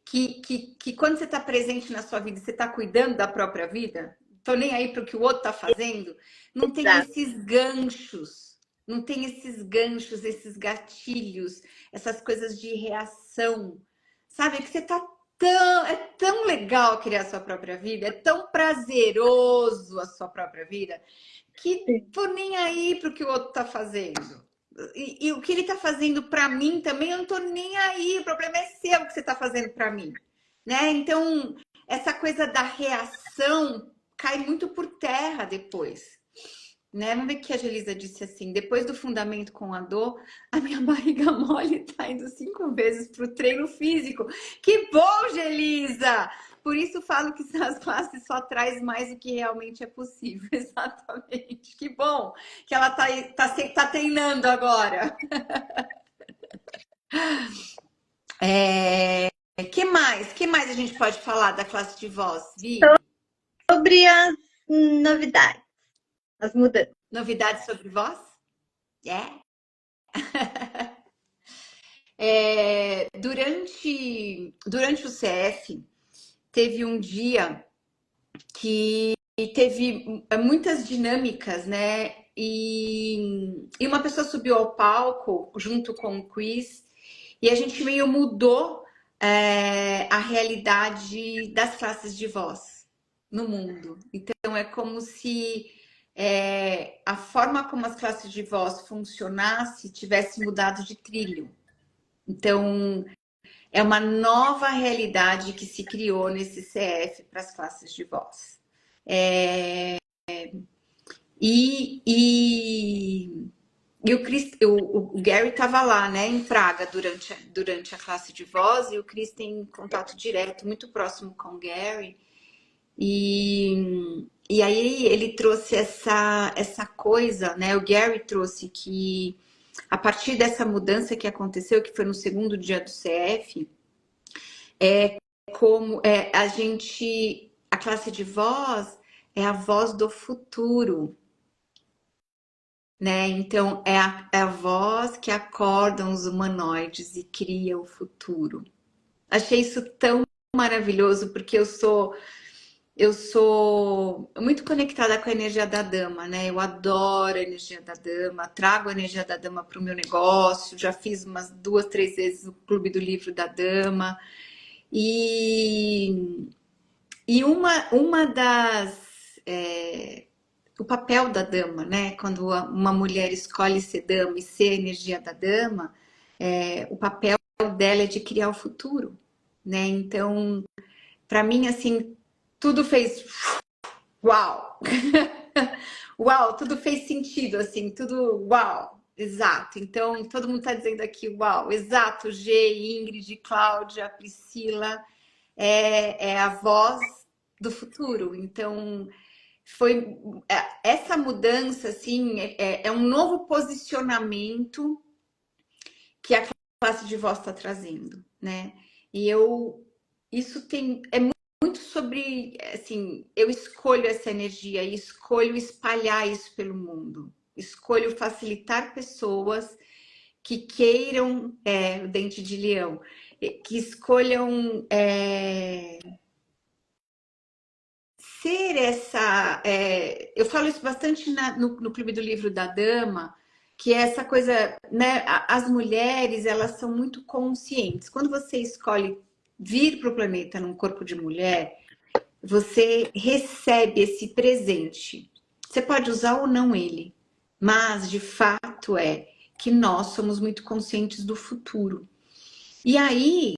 Que quando você está presente na sua vida, você está cuidando da própria vida? Tô nem aí para o que o outro está fazendo. Não tem Exato. esses ganchos, não tem esses ganchos, esses gatilhos, essas coisas de reação. Sabe? Que você tá tão. É tão legal criar a sua própria vida, é tão prazeroso a sua própria vida, que tô nem aí para o que o outro está fazendo. E o que ele está fazendo para mim também, eu não tô nem aí. O problema é seu, o que você está fazendo para mim, né? Então, essa coisa da reação cai muito por terra depois, né? Vamos ver que a Gelisa disse assim: depois do fundamento com a dor, a minha barriga mole tá indo 5 vezes pro treino físico. Que bom, Gelisa! Por isso falo que as classes só traz mais do que realmente é possível. Exatamente. Que bom que ela tá treinando agora. Que mais? Que mais a gente pode falar da classe de voz, Vi? Sobre as novidades, as mudanças. Novidades sobre voz? É. Durante o CF, teve um dia que teve muitas dinâmicas, né? E uma pessoa subiu ao palco junto com o Chris e a gente meio mudou a realidade das classes de voz no mundo. Então é como se a forma como as classes de voz funcionasse tivesse mudado de trilho. Então é uma nova realidade que se criou nesse CF para as classes de voz. E, e, e o Gary estava lá, né, em Praga, durante a classe de voz, e o Chris tem contato direto, muito próximo com o Gary. E aí ele trouxe essa coisa, né? O Gary trouxe que a partir dessa mudança que aconteceu, que foi no segundo dia do CF, como a classe de voz é a voz do futuro, né? Então é a voz que acordam os humanoides e cria o futuro. Achei isso tão maravilhoso porque eu sou muito conectada com a energia da dama, né? Eu adoro a energia da dama, trago a energia da dama para o meu negócio, já fiz umas 2, 3 vezes o Clube do Livro da Dama. E, e uma das. O papel da dama, né? Quando uma mulher escolhe ser dama e ser a energia da dama, o papel dela é de criar o futuro, né? Então, para mim, assim, tudo fez uau! Uau, tudo fez sentido, assim, tudo uau! Exato. Então, todo mundo está dizendo aqui, uau, exato, G, Ingrid, Cláudia, Priscila, é a voz do futuro. Então, foi essa mudança, assim, é um novo posicionamento que a classe de voz está trazendo, né? E isso é muito sobre, assim, eu escolho essa energia e escolho espalhar isso pelo mundo. Escolho facilitar pessoas que queiram, o dente de leão, que escolham ser essa. Eu falo isso bastante no Clube do Livro da Dama, que é essa coisa, né? As mulheres, elas são muito conscientes. Quando você escolhe vir para o planeta num corpo de mulher, você recebe esse presente. Você pode usar ou não ele, mas de fato é que nós somos muito conscientes do futuro. E aí,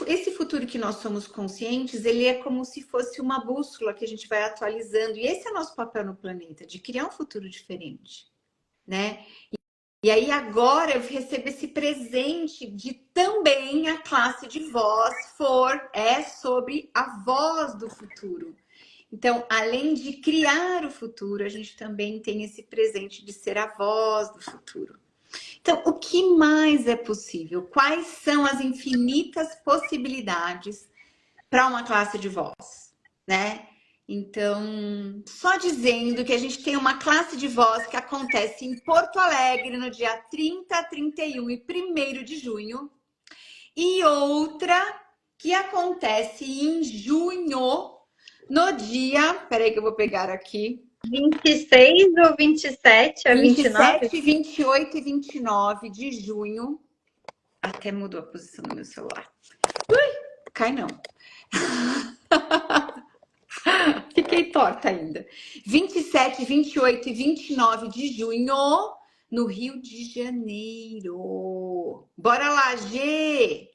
esse futuro que nós somos conscientes, ele é como se fosse uma bússola que a gente vai atualizando. E esse é o nosso papel no planeta, de criar um futuro diferente, né? E aí agora eu recebo esse presente de também a classe de voz é sobre a voz do futuro. Então, além de criar o futuro, a gente também tem esse presente de ser a voz do futuro. Então, o que mais é possível? Quais são as infinitas possibilidades para uma classe de voz, né? Então, só dizendo que a gente tem uma classe de voz que acontece em Porto Alegre no dia 30, 31 e 1º de junho, e outra que acontece em junho, no dia, peraí que eu vou pegar aqui, 26 ou 27 a 29? 27, 28 e 29 de junho. Até mudou a posição do meu celular. Ui, cai não. Fiquei torta ainda. 27, 28 e 29 de junho, no Rio de Janeiro. Bora lá, Gê!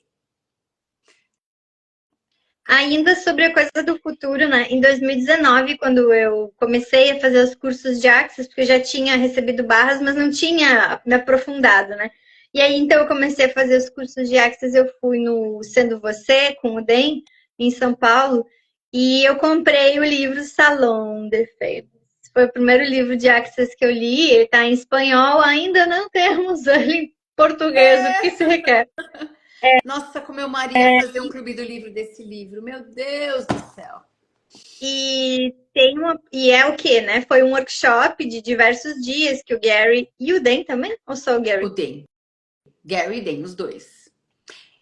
Ainda sobre a coisa do futuro, né? Em 2019, quando eu comecei a fazer os cursos de Access, porque eu já tinha recebido barras, mas não tinha me aprofundado, né? E aí, então, eu comecei a fazer os cursos de Access, eu fui no Sendo Você, com o DEM, em São Paulo, e eu comprei o livro Salon de Fées. Foi o primeiro livro de Access que eu li, ele está em espanhol, ainda não temos ele em português, o que se requer. Nossa, como eu maria fazer um clube do livro desse livro. Meu Deus do céu. E é o que, né? Foi um workshop de diversos dias que o Gary e o Dan também, ou só o O Gary? Den. Gary e Den, os dois.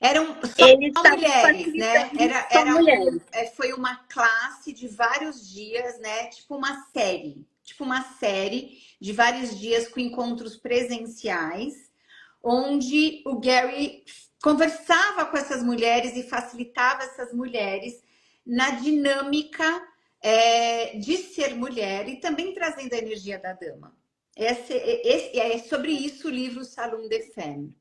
Eram só Eles estavam mulheres, né? facilitando só mulheres. Foi uma classe de vários dias, né? Tipo uma série. Tipo uma série de vários dias com encontros presenciais, onde o Gary conversava com essas mulheres e facilitava essas mulheres na dinâmica de ser mulher e também trazendo a energia da dama. É sobre isso o livro Salon de Femme.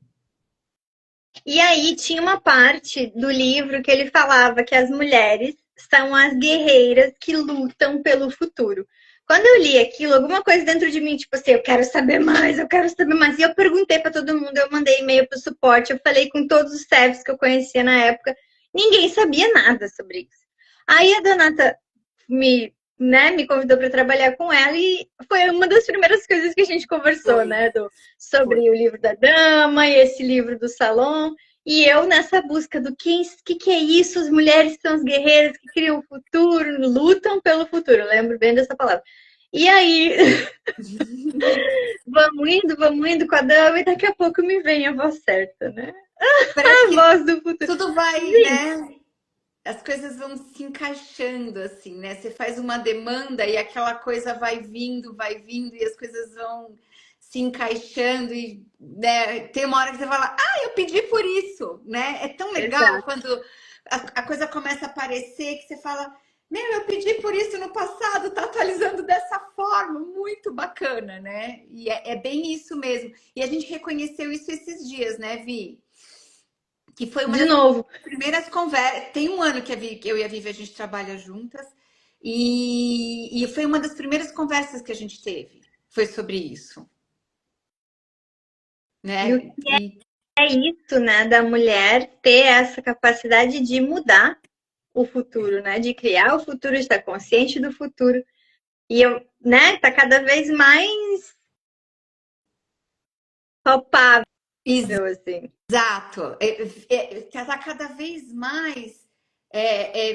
E aí tinha uma parte do livro que ele falava que as mulheres são as guerreiras que lutam pelo futuro. Quando eu li aquilo, alguma coisa dentro de mim, tipo assim, eu quero saber mais, eu quero saber mais. E eu perguntei para todo mundo, eu mandei e-mail para o suporte, eu falei com todos os chefs que eu conhecia na época, ninguém sabia nada sobre isso. Aí a Donata me convidou para trabalhar com ela e foi uma das primeiras coisas que a gente conversou, Foi, né, foi. sobre o livro da dama e esse livro do salão. E eu nessa busca do que é isso? As mulheres são as guerreiras que criam o futuro, lutam pelo futuro. Eu lembro bem dessa palavra. E aí, vamos indo com a dama e daqui a pouco me vem a voz certa, né? Parece A que voz do futuro. tudo vai, Gente, né? As coisas vão se encaixando assim, né? Você faz uma demanda e aquela coisa vai vindo e as coisas vão se encaixando e né, tem uma hora que você fala, ah, eu pedi por isso, né? É tão legal exato. quando a coisa começa a aparecer que você fala, meu, eu pedi por isso no passado, tá atualizando dessa forma, muito bacana, né? E é bem isso mesmo. E a gente reconheceu isso esses dias, né, Vi? Que foi uma De das novo. primeiras conversas. Tem um ano que eu e a Vivi a gente trabalha juntas e foi uma das primeiras conversas que a gente teve. Foi sobre isso, E o né? que é isso, né, da mulher ter essa capacidade de mudar o futuro, né, de criar o futuro, de estar consciente do futuro. E eu, né, tá cada vez mais palpável, assim. Exato. Está cada vez mais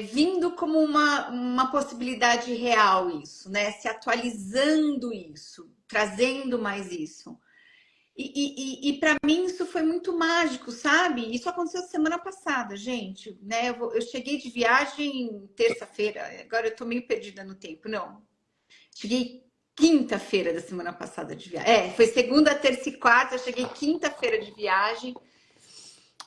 vindo como uma possibilidade real isso, né? Se atualizando isso, trazendo mais isso. E para mim isso foi muito mágico, sabe? Isso aconteceu semana passada, gente, né? Eu cheguei de viagem terça-feira, agora eu tô meio perdida no tempo, não. Cheguei quinta-feira da semana passada de viagem. Foi segunda, terça e quarta, eu cheguei quinta-feira de viagem.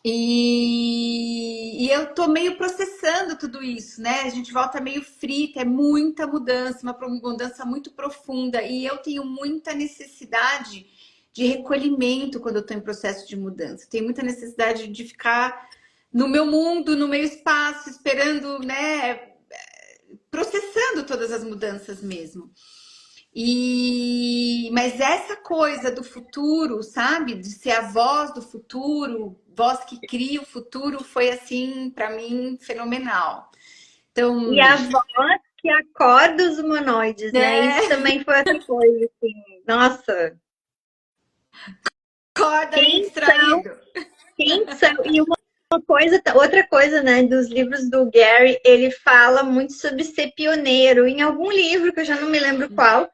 E eu tô meio processando tudo isso, né? A gente volta meio frita, é muita mudança, uma mudança muito profunda. E eu tenho muita necessidade de recolhimento quando eu tô em processo de mudança. Tenho muita necessidade de ficar no meu mundo, no meu espaço, esperando, né? Processando todas as mudanças mesmo. Mas essa coisa do futuro, sabe? De ser a voz do futuro, voz que cria o futuro, foi assim, para mim, fenomenal. E Então, a voz que acorda os humanoides, né? Isso né? também foi outra coisa, assim. Nossa, Acorda aí quem são, distraído. quem são? E uma coisa, outra coisa, né, dos livros do Gary, ele fala muito sobre ser pioneiro. Em algum livro, que eu já não me lembro qual,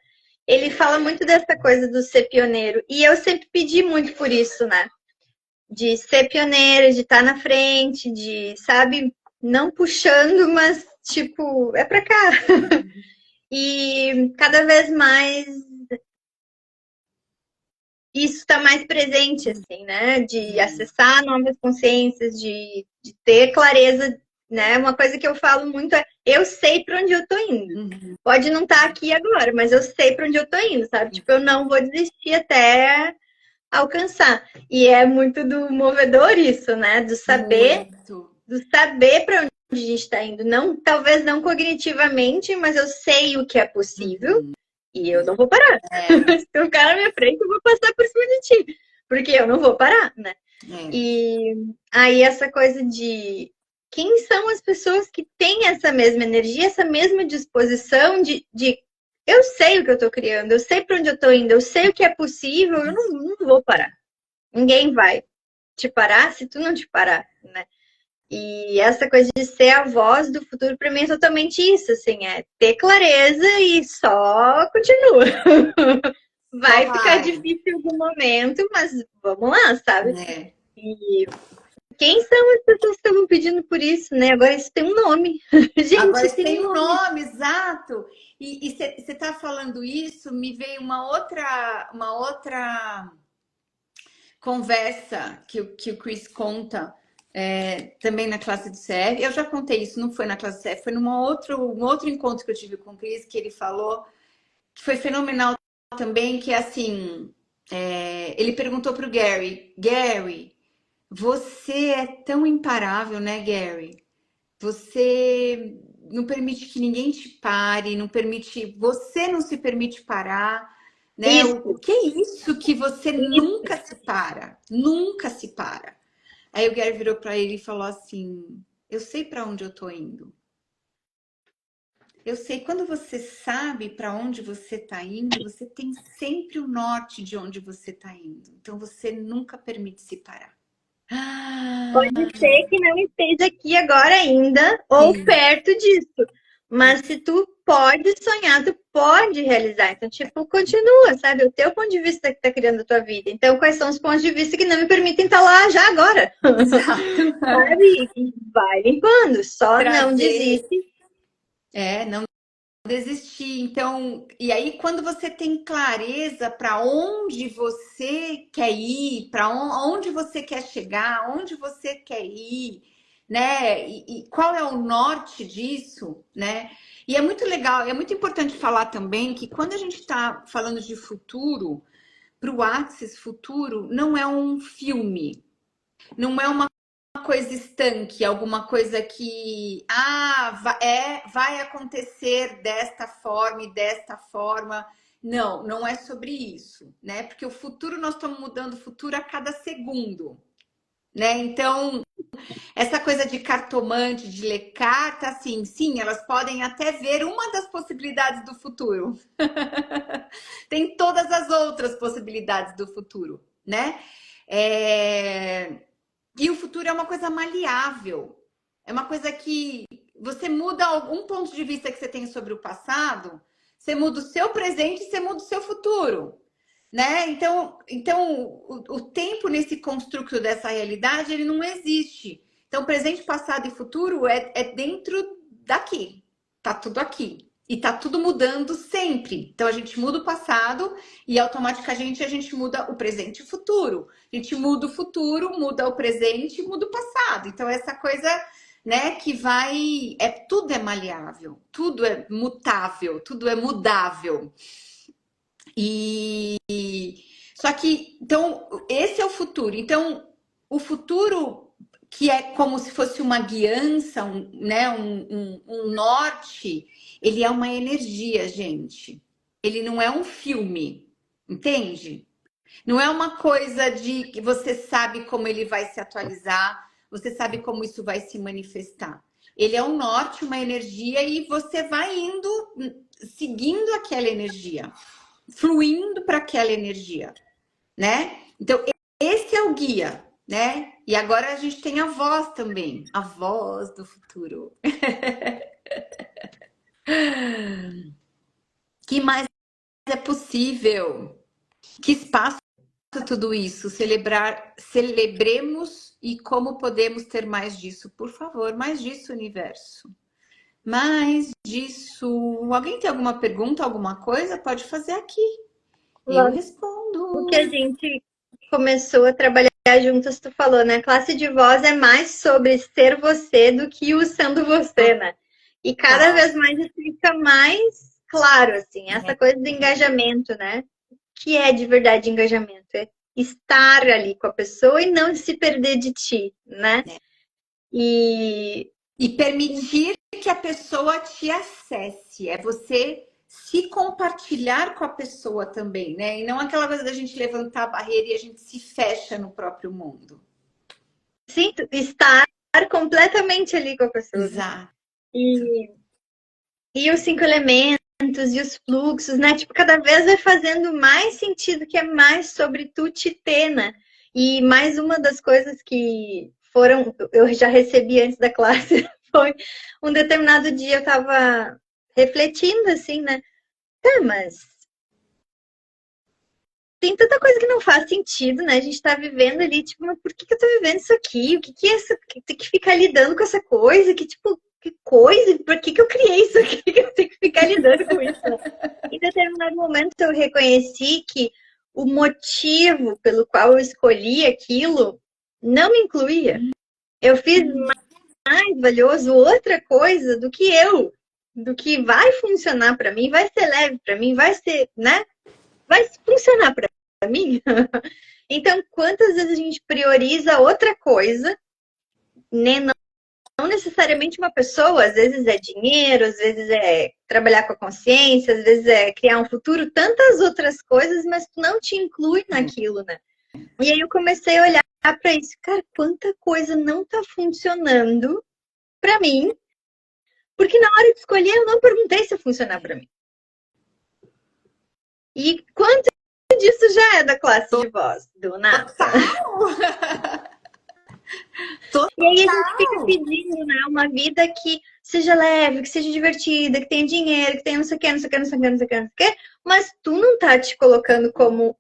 ele fala muito dessa coisa do ser pioneiro. E eu sempre pedi muito por isso, né? De ser pioneiro, de estar na frente, de, sabe, não puxando, mas tipo, é pra cá. E cada vez mais isso está mais presente, assim, né? De acessar novas consciências, de ter clareza, né? Uma coisa que eu falo muito é: eu sei para onde eu tô indo. Pode não estar aqui agora, mas eu sei para onde eu tô indo, sabe? Tipo, eu não vou desistir até alcançar. E é muito do movedor isso, né? Muito. Do saber para onde a gente está indo. Não, talvez não cognitivamente, mas eu sei o que é possível. E eu não vou parar. É, Se tu ficar na minha frente, eu vou passar por cima de ti. Porque eu não vou parar, né? é. E aí essa coisa de quem são as pessoas que têm essa mesma energia, essa mesma disposição de eu sei o que eu tô criando, eu sei para onde eu tô indo, eu sei o que é possível, eu não vou parar. Ninguém vai te parar se tu não te parar, né? E essa coisa de ser a voz do futuro, para mim, é totalmente isso, assim, é ter clareza e só continua. Só Vai ficar vai. difícil em algum momento, mas vamos lá, sabe? É. E quem são as pessoas que estavam pedindo por isso, né? Agora isso tem um nome. Agora Gente, isso tem tem um um nome. nome, exato. E você está falando isso, me veio uma outra conversa que o Chris conta também na classe do CF. Eu já contei isso, não foi na classe do CF, foi um outro encontro que eu tive com o Chris, que ele falou, que foi fenomenal também, que é assim, ele perguntou para o Gary, você é tão imparável, né, Gary? Você não permite que ninguém te pare, você não se permite parar, né? O Isso, que é isso que você isso. nunca se para? Nunca se para. Aí o Gary virou para ele e falou assim: eu sei para onde eu tô indo. Eu sei, quando você sabe para onde você está indo, você tem sempre o norte de onde você está indo. Então você nunca permite se parar. Ah, Pode ser que não esteja aqui agora ainda ou sim, perto disso. Mas se tu pode sonhar, tu pode realizar. Então, tipo, continua, sabe? O teu ponto de vista que tá criando a tua vida. Então, quais são os pontos de vista que não me permitem estar lá já agora? exato. Sabe? E vai limpando. Só não Trazer, desiste. não desistir. Então, e aí quando você tem clareza para onde você quer ir, para onde você quer chegar, onde você quer ir, né? E qual é o norte disso, né? E é muito legal, é muito importante falar também que quando a gente está falando de futuro, para o Axis Futuro não é um filme, não é uma coisa estanque, alguma coisa que vai acontecer desta forma e desta forma. Não, não é sobre isso, né? Porque o futuro, nós estamos mudando o futuro a cada segundo, né? Então, essa coisa de cartomante, de ler carta, assim, sim, elas podem até ver uma das possibilidades do futuro. Tem todas as outras possibilidades do futuro, né? É... E o futuro é uma coisa maleável. É uma coisa que você muda algum ponto de vista que você tem sobre o passado, você muda o seu presente e você muda o seu futuro, né? Então o tempo nesse construto dessa realidade, ele não existe. Então, presente, passado e futuro é dentro daqui. Tá tudo aqui. E tá tudo mudando sempre. Então a gente muda o passado e automaticamente a gente muda o presente e o futuro. A gente muda o futuro, muda o presente e muda o passado. Então essa coisa, né, que vai, tudo é maleável, tudo é mutável, tudo é mudável. E só que então esse é o futuro. Então o futuro que é como se fosse uma guiança, né, um norte, ele é uma energia, gente. Ele não é um filme, entende? Não é uma coisa de que você sabe como ele vai se atualizar, você sabe como isso vai se manifestar. Ele é um norte, uma energia, e você vai indo, seguindo aquela energia, fluindo para aquela energia, né? Então, esse é o guia, né? E agora a gente tem a voz também, a voz do futuro. Que mais é possível? Que espaço tudo isso? Celebremos e como podemos ter mais disso? Por favor, mais disso, universo. Mais disso. Alguém tem alguma pergunta, alguma coisa? Pode fazer aqui. Eu O respondo. que a gente começou a trabalhar juntas, tu falou, né? Classe de voz é mais sobre ser você do que o sendo você, né? E cada Tá. vez mais isso fica mais claro, assim, essa coisa do engajamento, né? Que é de verdade engajamento? É estar ali com a pessoa e não se perder de ti, né? E E permitir que a pessoa te acesse. É você se compartilhar com a pessoa também, né? E não aquela coisa da gente levantar a barreira e a gente se fecha no próprio mundo. sim, estar completamente ali com a pessoa. Exato. E, e os 5 elementos e os fluxos, né? Tipo, cada vez vai fazendo mais sentido, que é mais sobre tu te ter, né? E mais uma das coisas que foram, eu já recebi antes da classe, foi um determinado dia eu tava refletindo assim, né? Tá, mas tem tanta coisa que não faz sentido, né? A gente tá vivendo ali, tipo, mas por que eu tô vivendo isso aqui? O que que é essa? Tem que ficar lidando com essa coisa? Que tipo, que coisa? Por que eu criei isso aqui? Que eu tenho que ficar lidando com isso, né? Em determinado momento eu reconheci que o motivo pelo qual eu escolhi aquilo não me incluía. Eu fiz mais valioso outra coisa do que eu, do que vai funcionar para mim, vai ser leve para mim, vai ser, né? Vai funcionar para mim. Então, quantas vezes a gente prioriza outra coisa, né? Não necessariamente uma pessoa, às vezes é dinheiro, às vezes é trabalhar com a consciência, às vezes é criar um futuro, tantas outras coisas, mas tu não te inclui naquilo, né? E aí eu comecei a olhar para isso, cara, quanta coisa não tá funcionando para mim, porque na hora de escolher eu não perguntei se ia funcionar para mim. E quanto disso já é da classe de voz, do nada? E aí a gente fica pedindo, né, uma vida que seja leve, que seja divertida, que tenha dinheiro, que tenha não sei o que, não sei o que, não sei o que, não sei o que, não sei o que, mas tu não tá te colocando como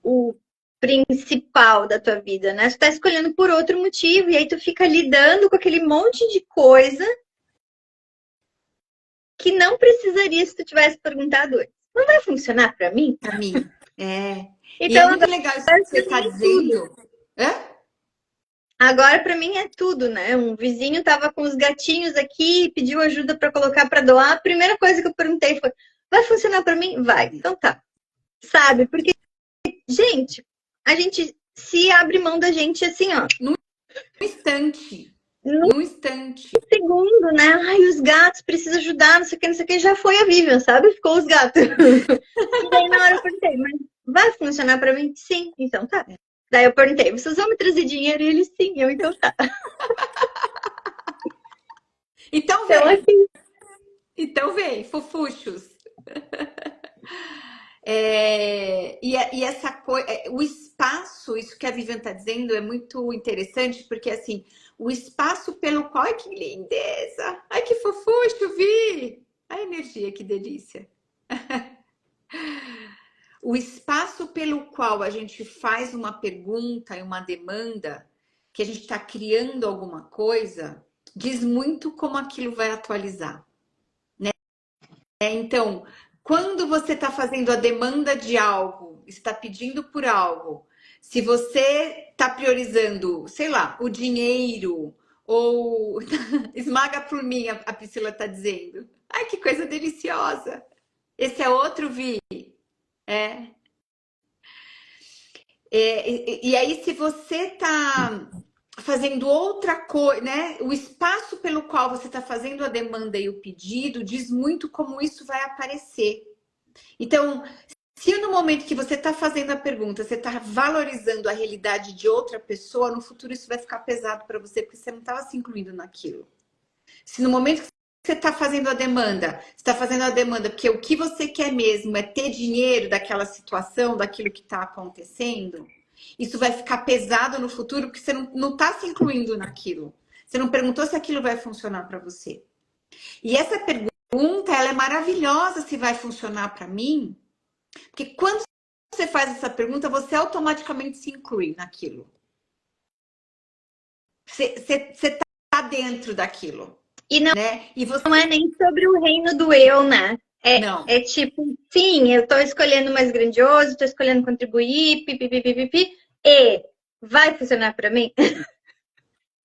o principal da tua vida, né? Tu tá escolhendo por outro motivo, e aí tu fica lidando com aquele monte de coisa que não precisaria se tu tivesse perguntado antes. Não vai funcionar para mim? Para mim. É. E é Então muito agora legal isso para que você está mim é tudo. dizendo. Hã? Agora para mim é tudo, né? Um vizinho tava com os gatinhos aqui, pediu ajuda para colocar para doar. A primeira coisa que eu perguntei foi: vai funcionar para mim? Vai. Então tá. Sabe? Porque gente, a gente se abre mão da gente assim, ó. Num instante. Num Num instante. segundo, né? Ai, os gatos precisam ajudar, não sei o que, não sei o que. Já foi a Vivian, sabe? Ficou os gatos. E daí na hora eu perguntei, mas vai funcionar para mim? Sim, então tá. Daí eu perguntei, vocês vão me trazer dinheiro? E ele, sim, eu, então tá. Então Então, vem. assim, Então vem, fofuchos. E essa coisa, o espaço, isso que a Vivian está dizendo é muito interessante, porque assim, o espaço pelo qual, ai que lindeza, ai que fofucho, Vi! A energia, que delícia. O espaço pelo qual a gente faz uma pergunta e uma demanda, que a gente está criando alguma coisa, diz muito como aquilo vai atualizar. Então, quando você está fazendo a demanda de algo, está pedindo por algo, se você está priorizando, sei lá, o dinheiro, ou esmaga por mim, a Priscila está dizendo. Ai, que coisa deliciosa! Esse é outro Vi. É. E aí, se você está fazendo outra coisa, né? O espaço pelo qual você está fazendo a demanda e o pedido diz muito como isso vai aparecer. Então, se no momento que você está fazendo a pergunta, você está valorizando a realidade de outra pessoa, no futuro isso vai ficar pesado para você, porque você não estava se incluindo naquilo. Se no momento que você está fazendo a demanda, você está fazendo a demanda porque o que você quer mesmo é ter dinheiro daquela situação, daquilo que está acontecendo, isso vai ficar pesado no futuro porque você não está se incluindo naquilo. Você não perguntou se aquilo vai funcionar para você. E essa pergunta, ela é maravilhosa se vai funcionar para mim, porque quando você faz essa pergunta, você automaticamente se inclui naquilo. Você está dentro daquilo. E não, né? E você não é nem sobre o reino do eu, né? não. É tipo, sim, eu tô escolhendo mais grandioso, tô escolhendo contribuir, pipipipipipi, e vai funcionar para mim?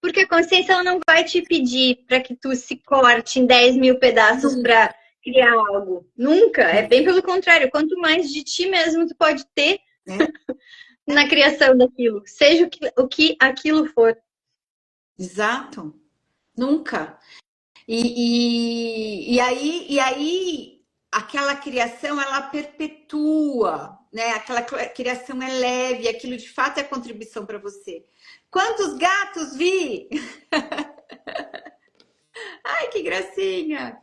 Porque a consciência ela não vai te pedir para que tu se corte em 10 mil pedaços para criar algo. Nunca. É bem pelo contrário. Quanto mais de ti mesmo tu pode ter na criação daquilo. Seja o que aquilo for. Exato. Nunca. E aí aquela criação ela perpetua, né? Aquela criação é leve, aquilo de fato é contribuição para você. Quantos gatos vi? Ai, que gracinha!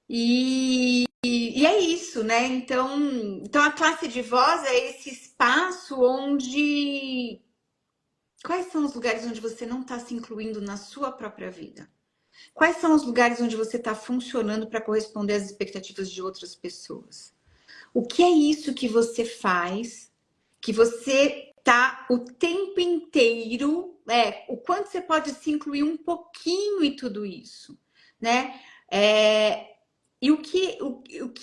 E é isso, né? Então a classe de voz é esse espaço onde. Quais são os lugares onde você não está se incluindo na sua própria vida? Quais são os lugares onde você está funcionando para corresponder às expectativas de outras pessoas? O que é isso que você faz, que você tá o tempo inteiro, o quanto você pode se incluir um pouquinho em tudo isso, né? E o que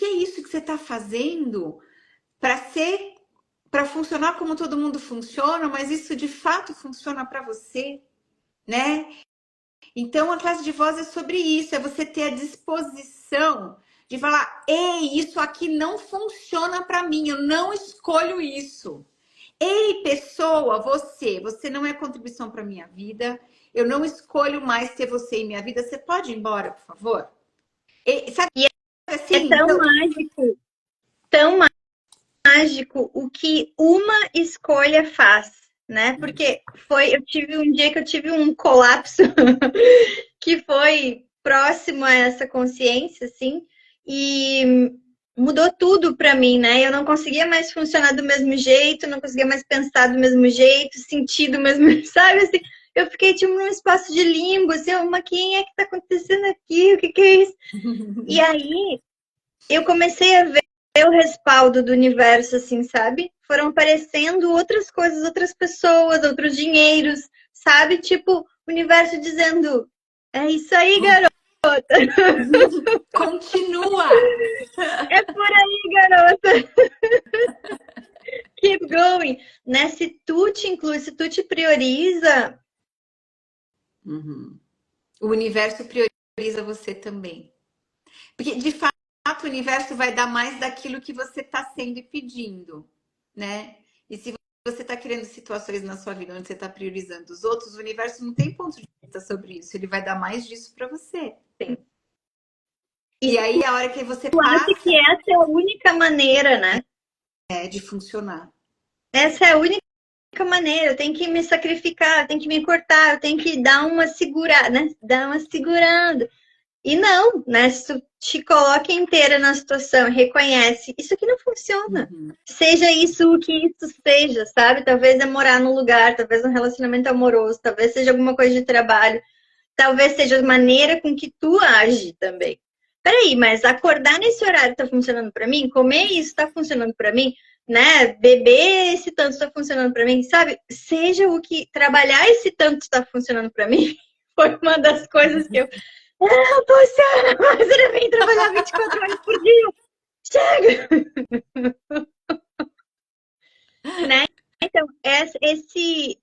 é isso que você está fazendo para funcionar como todo mundo funciona, mas isso de fato funciona para você, né? Então, a classe de voz é sobre isso, é você ter a disposição de falar: ei, isso aqui não funciona para mim, eu não escolho isso. Ei, pessoa, você não é contribuição para minha vida, eu não escolho mais ter você em minha vida, você pode ir embora, por favor? Sabe assim? É tão mágico o que uma escolha faz, né? Porque eu tive um dia que eu tive um colapso que foi próximo a essa consciência, assim, e mudou tudo para mim, né? Eu não conseguia mais funcionar do mesmo jeito, não conseguia mais pensar do mesmo jeito, sentir do mesmo, sabe assim? Eu fiquei tipo num espaço de limbo, assim, mas quem é que tá acontecendo aqui? O que é isso? E aí eu comecei a ver o respaldo do universo, assim, sabe? Foram aparecendo outras coisas, outras pessoas, outros dinheiros, sabe? Tipo, o universo dizendo: é isso aí, garota. Continua! É por aí, garota. Keep going. Né? Se tu te inclui, se tu te prioriza. Uhum. O universo prioriza você também. Porque, de fato, o universo vai dar mais daquilo que você está sendo e pedindo, né? E se você está criando situações na sua vida onde você está priorizando os outros, o universo não tem ponto de vista sobre isso. Ele vai dar mais disso para você. Sim. E aí, a hora que você tu acha passa... que essa é a única maneira, né? de funcionar. Essa é a única maneira. Eu tenho que me sacrificar, eu tenho que me cortar, eu tenho que dar uma segurada, né? Dar uma segurada. E não, né? Se tu te coloca inteira na situação e reconhece, isso aqui não funciona. Uhum. Seja isso o que isso seja, sabe? Talvez é morar num lugar, talvez um relacionamento amoroso, talvez seja alguma coisa de trabalho, talvez seja a maneira com que tu age também. Peraí, mas acordar nesse horário tá funcionando para mim? Comer isso tá funcionando para mim? Né? Beber esse tanto tá funcionando para mim? Sabe? Seja o que trabalhar esse tanto tá funcionando para mim. Foi uma das coisas que eu Não, Luciana, mas eu não vim trabalhar 24 horas por dia. Chega! Né? Então, esse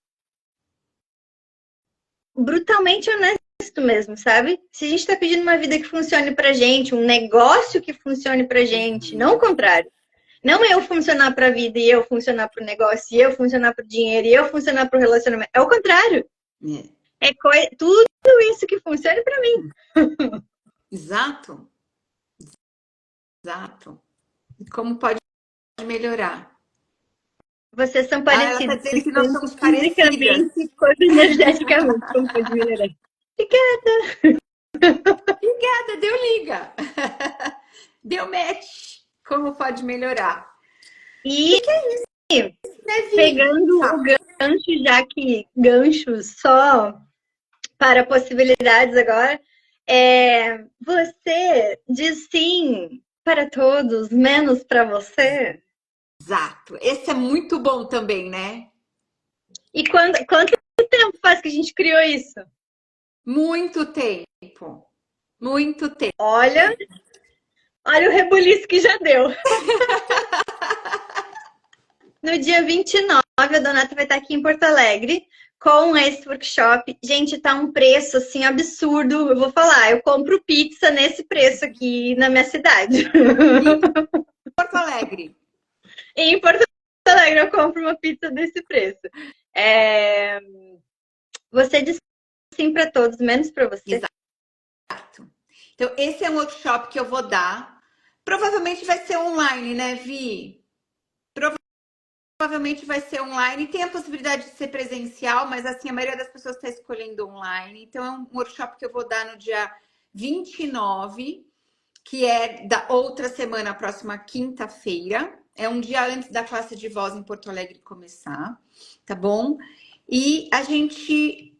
brutalmente honesto mesmo, sabe? Se a gente tá pedindo uma vida que funcione pra gente, um negócio que funcione pra gente, não o contrário. Não eu funcionar pra vida e eu funcionar pro negócio, e eu funcionar pro dinheiro, e eu funcionar pro relacionamento. É o contrário. É tudo isso que funciona pra mim. Exato, exato. Como pode melhorar? Vocês são Ah, ela está parecidos, dizendo que nós tanto somos parecidas. fisicamente quanto energeticamente. Como pode melhorar? Obrigada, deu liga. Deu match. Como pode melhorar? E Né, Vi? pegando o gancho, já que ganchos só para possibilidades agora, você diz sim para todos, menos para você? Exato. Esse é muito bom também, né? E quanto tempo faz que a gente criou isso? Muito tempo. Muito tempo. Olha o rebuliço que já deu. No dia 29, a Donata vai estar aqui em Porto Alegre com esse workshop. Gente, tá um preço assim absurdo. Eu vou falar, eu compro pizza nesse preço aqui na minha cidade. Em Porto Alegre. Em Porto Alegre eu compro uma pizza desse preço. Você diz sim para todos, menos para você. Exato. Então, esse é um workshop que eu vou dar. Provavelmente vai ser online, né, Vi? Provavelmente vai ser online. Tem a possibilidade de ser presencial, mas assim, a maioria das pessoas está escolhendo online. Então, é um workshop que eu vou dar no dia 29, que é da outra semana, próxima quinta-feira. É um dia antes da classe de voz em Porto Alegre começar, tá bom? E a gente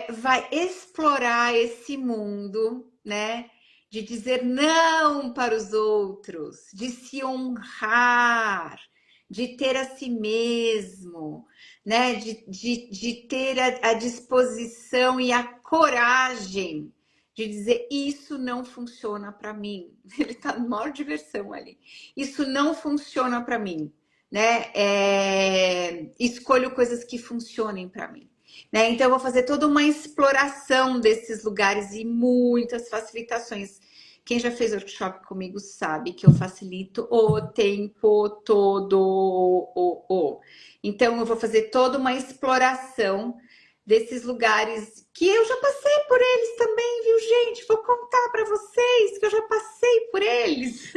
vai explorar esse mundo, né? De dizer não para os outros, de se honrar, de ter a si mesmo, né? De ter a disposição e a coragem de dizer isso não funciona para mim. Ele tá na maior diversão ali. Isso não funciona para mim, né? Escolho coisas que funcionem para mim. Né? Então, eu vou fazer toda uma exploração desses lugares e muitas facilitações. Quem já fez workshop comigo sabe que eu facilito o tempo todo. Então, eu vou fazer toda uma exploração desses lugares que eu já passei por eles também, viu, gente? Vou contar para vocês que eu já passei por eles.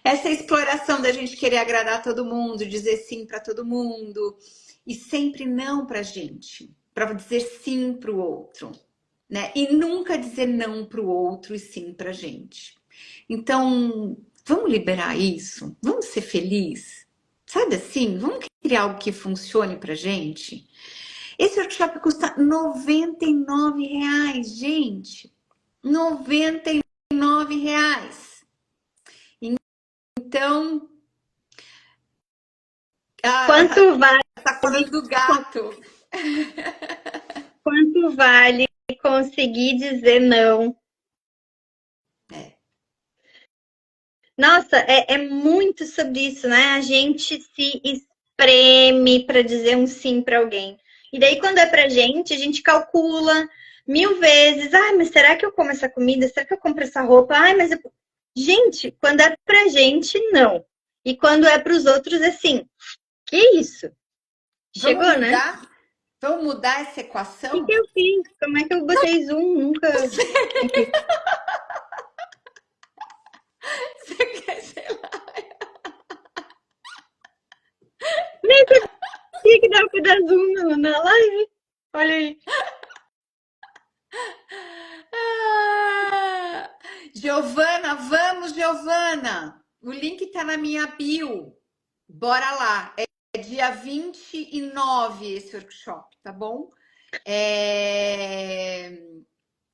Essa exploração da gente querer agradar todo mundo, dizer sim para todo mundo e sempre não para gente, para dizer sim para o outro, né? E nunca dizer não para o outro e sim para gente. Então, vamos liberar isso? Vamos ser felizes? Sabe assim? Vamos criar algo que funcione para gente? Esse workshop custa R$ 99, gente. R$ 99. Então, Quanto vale, tá falando do gato. quanto vale conseguir dizer não? Nossa, é muito sobre isso, né? A gente se espreme para dizer um sim para alguém. E daí, quando é pra gente, a gente calcula 1000 vezes. Ai, mas será que eu como essa comida? Será que eu compro essa roupa? Ai, mas eu... Gente, quando é pra gente, não. E quando é pros outros, é sim. Que isso? Vamos Chegou, né? mudar? Vamos mudar essa O equação? que eu fiz? Como é que eu botei zoom? Nunca. Aqui. Você quer, sei lá. Nem sabia que dava pra dar zoom na live. Olha aí. Giovana, vamos, Giovana. O link tá na minha bio. Bora lá. É dia 29 esse workshop, tá bom?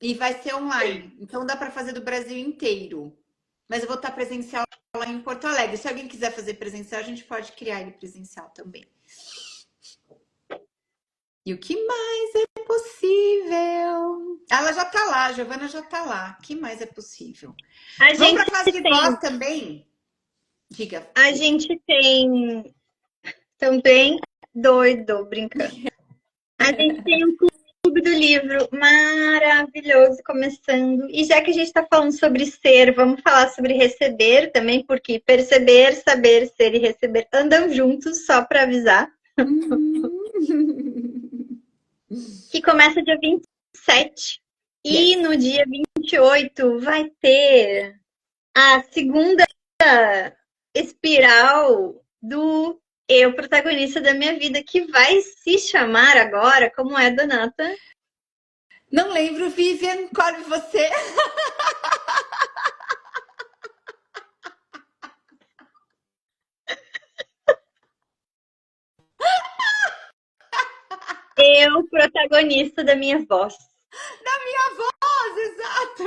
E vai ser online. Então dá para fazer do Brasil inteiro. Mas eu vou estar presencial lá em Porto Alegre. Se alguém quiser fazer presencial, a gente pode criar ele presencial também. E o que mais é possível? Ela já tá lá, a Giovana já tá lá. O que mais é possível? A Vamos para gente a fase de voz tem, também? Diga, a Fê. gente tem também doido, brincando. A gente tem um clube do livro maravilhoso começando. E já que a gente está falando sobre ser, vamos falar sobre receber também, porque perceber, saber, ser e receber andam juntos, só para avisar. Que começa dia 27. E Yes. no dia 28 vai ter a segunda espiral do eu, protagonista da minha vida, que vai se chamar agora, como é, Donata? Não lembro, Vivian, qual é você? Eu, protagonista da minha voz. Da minha voz, exato.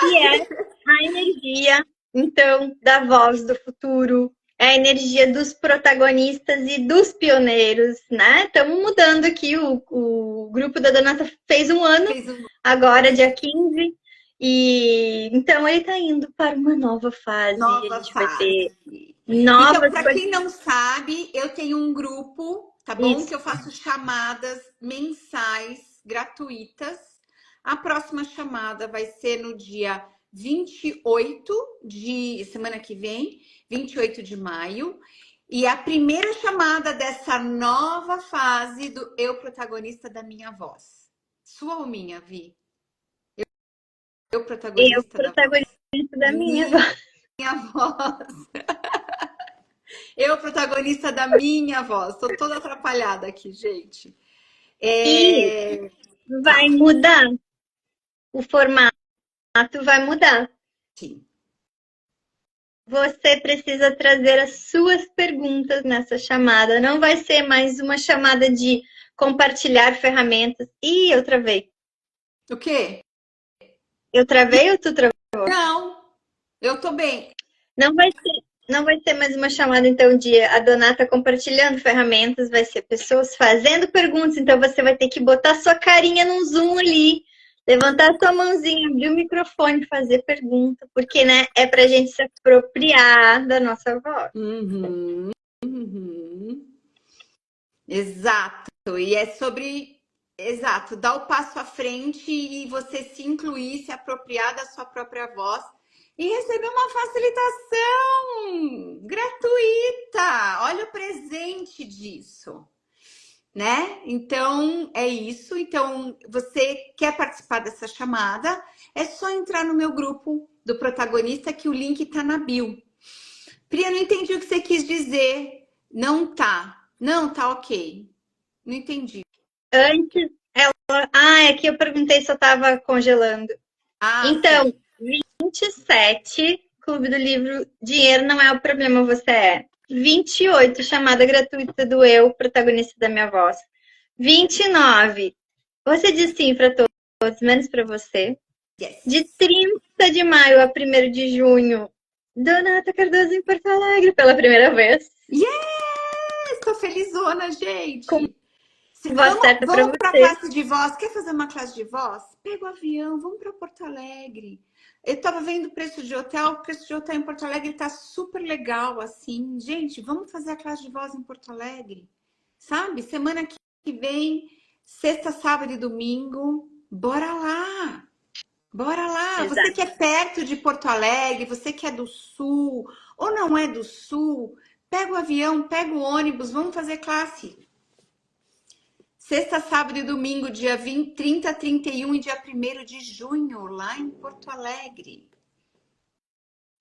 Que é a energia, então, da voz do futuro, é a energia dos protagonistas e dos pioneiros, né? Estamos mudando aqui, o grupo da Donata fez um ano, Fez um agora, dia 15, e então ele está indo para uma nova fase, a nova gente vai ter fase. Então, novas para coisas. quem não sabe, eu tenho um grupo, tá bom? Que Isso, eu faço chamadas mensais gratuitas. A próxima chamada vai ser no dia 28 de semana que vem, 28 de maio. E a primeira chamada dessa nova fase do eu protagonista da minha voz. Sua ou minha, Vi? Eu eu, protagonista da voz. protagonista da minha Minha voz. voz. Eu, protagonista da minha voz. Tô toda atrapalhada aqui, gente. E vai Tá, mudar, o formato vai mudar. sim. Você precisa trazer as suas perguntas nessa chamada. Não vai ser mais uma chamada de compartilhar ferramentas. Ih, eu travei. O quê? Eu travei ou tu travou? Não, eu tô bem. Não vai ser, não vai ser mais uma chamada, então, de a Donata compartilhando ferramentas. Vai ser pessoas fazendo perguntas. Então, você vai ter que botar sua carinha num zoom ali. Levantar sua mãozinha, abrir o microfone, fazer pergunta. Porque, né, é pra gente se apropriar da nossa voz. Uhum, uhum. Exato. E é sobre, exato, dar o passo à frente e você se incluir, se apropriar da sua própria voz e receber uma facilitação gratuita. Olha o presente disso, né? Então é isso. Então, você quer participar dessa chamada? É só entrar no meu grupo do protagonista que o link tá na bio. Pri, eu não entendi o que você quis dizer. Não tá. Não, tá ok. Não entendi. Antes, ela. Ah, é que eu perguntei se eu estava congelando. Ah, sim. Então, 27, Clube do Livro, dinheiro não é o problema, você é. 28, chamada gratuita do eu, protagonista da minha voz. 29, você diz sim para todos, menos para você. De Yes. 30 de maio a 1º de junho, Donata Cardoso em Porto Alegre pela primeira vez. Yes! Tô felizona, Com gente. voz certa para Vamos para a você. classe de voz. Quer fazer uma classe de voz? Pega o avião, vamos para Porto Alegre. Eu tava vendo o preço de hotel. O preço de hotel em Porto Alegre tá super legal, assim. Gente, vamos fazer a classe de voz em Porto Alegre? Sabe? Semana que vem, sexta, sábado e domingo. Bora lá! Bora lá! Você Exato. que é perto de Porto Alegre, você que é do sul ou não é do sul, pega o avião, pega o ônibus, vamos fazer classe. Sexta, sábado e domingo, dia 20, 30, 31 e dia 1º de junho, lá em Porto Alegre.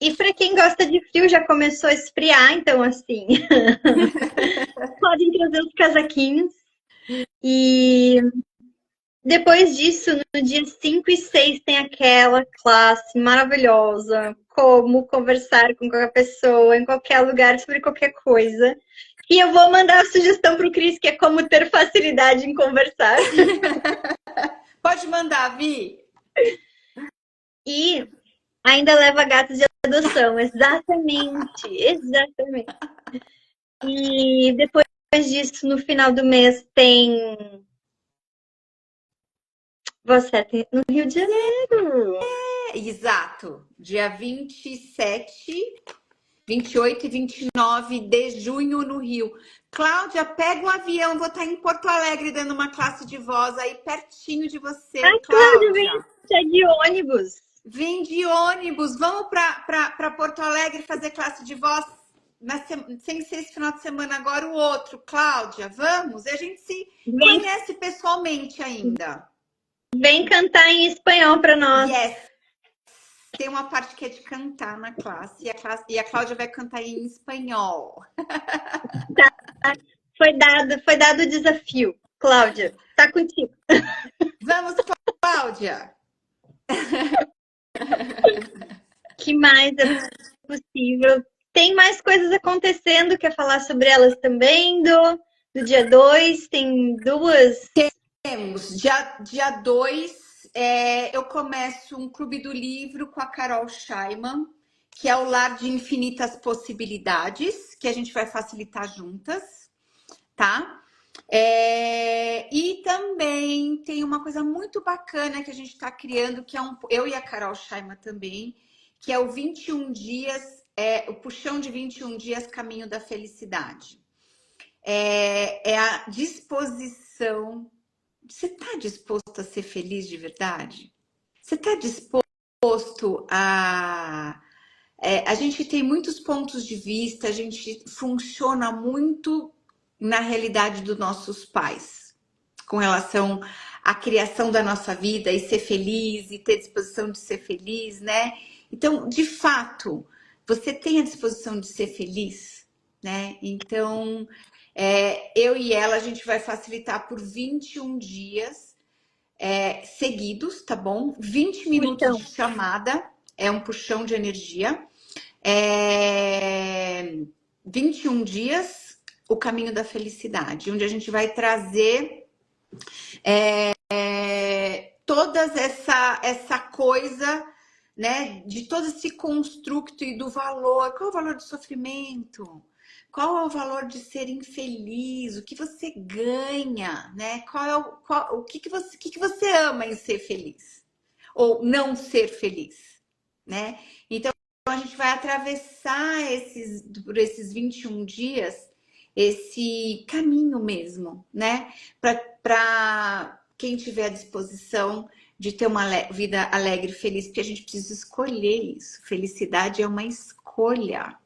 E para quem gosta de frio, já começou a esfriar, então assim, podem trazer os casaquinhos. E depois disso, no dia 5 e 6, tem aquela classe maravilhosa, como conversar com qualquer pessoa, em qualquer lugar, sobre qualquer coisa. E eu vou mandar a sugestão para o Cris, que é como ter facilidade em conversar. Pode mandar, Vi. E ainda leva gatos de adoção. Exatamente, exatamente. E depois disso, no final do mês, tem você no Rio de Janeiro. Exato, dia 27, 28 e 29 de junho no Rio. Cláudia, pega um avião, vou estar em Porto Alegre dando uma classe de voz aí pertinho de você, Ai, Cláudia, vem Cláudia. de ônibus. Vem de ônibus, vamos para Porto Alegre fazer classe de voz sem ser esse final de semana, agora o outro, Cláudia, vamos? A gente se Vem, conhece pessoalmente ainda. vem cantar em espanhol para nós. Yes, tem uma parte que é de cantar na classe e a Cláudia vai cantar em espanhol. Foi dado o desafio. Cláudia, tá contigo. Vamos, Cláudia! Que mais é possível? Tem mais coisas acontecendo, quer falar sobre elas também do dia 2? Tem duas. Temos, dia 2, eu começo um clube do livro com a Carol Scheiman, que é o Lar de Infinitas Possibilidades, que a gente vai facilitar juntas, tá? E também tem uma coisa muito bacana que a gente está criando, que é eu e a Carol Scheiman também, que é o 21 dias, o puxão de 21 dias Caminho da Felicidade. É a disposição. Você está disposto a ser feliz de verdade? Você está disposto a. A gente tem muitos pontos de vista, a gente funciona muito na realidade dos nossos pais, com relação à criação da nossa vida e ser feliz e ter disposição de ser feliz, né? Então, de fato, você tem a disposição de ser feliz, né? Então, eu e ela, a gente vai facilitar por 21 dias seguidos, tá bom? 20 minutos Puxão. de chamada, é um puxão de energia. 21 dias, o caminho da felicidade, onde a gente vai trazer toda essa coisa, né, de todo esse construto e do valor. Qual é o valor do sofrimento? Qual é o valor de ser infeliz? O que você ganha, né? O que você ama em ser feliz? Ou não ser feliz, né? Então, a gente vai atravessar por esses 21 dias, esse caminho mesmo, né? Para quem tiver à disposição de ter uma vida alegre e feliz, porque a gente precisa escolher isso. Felicidade é uma escolha,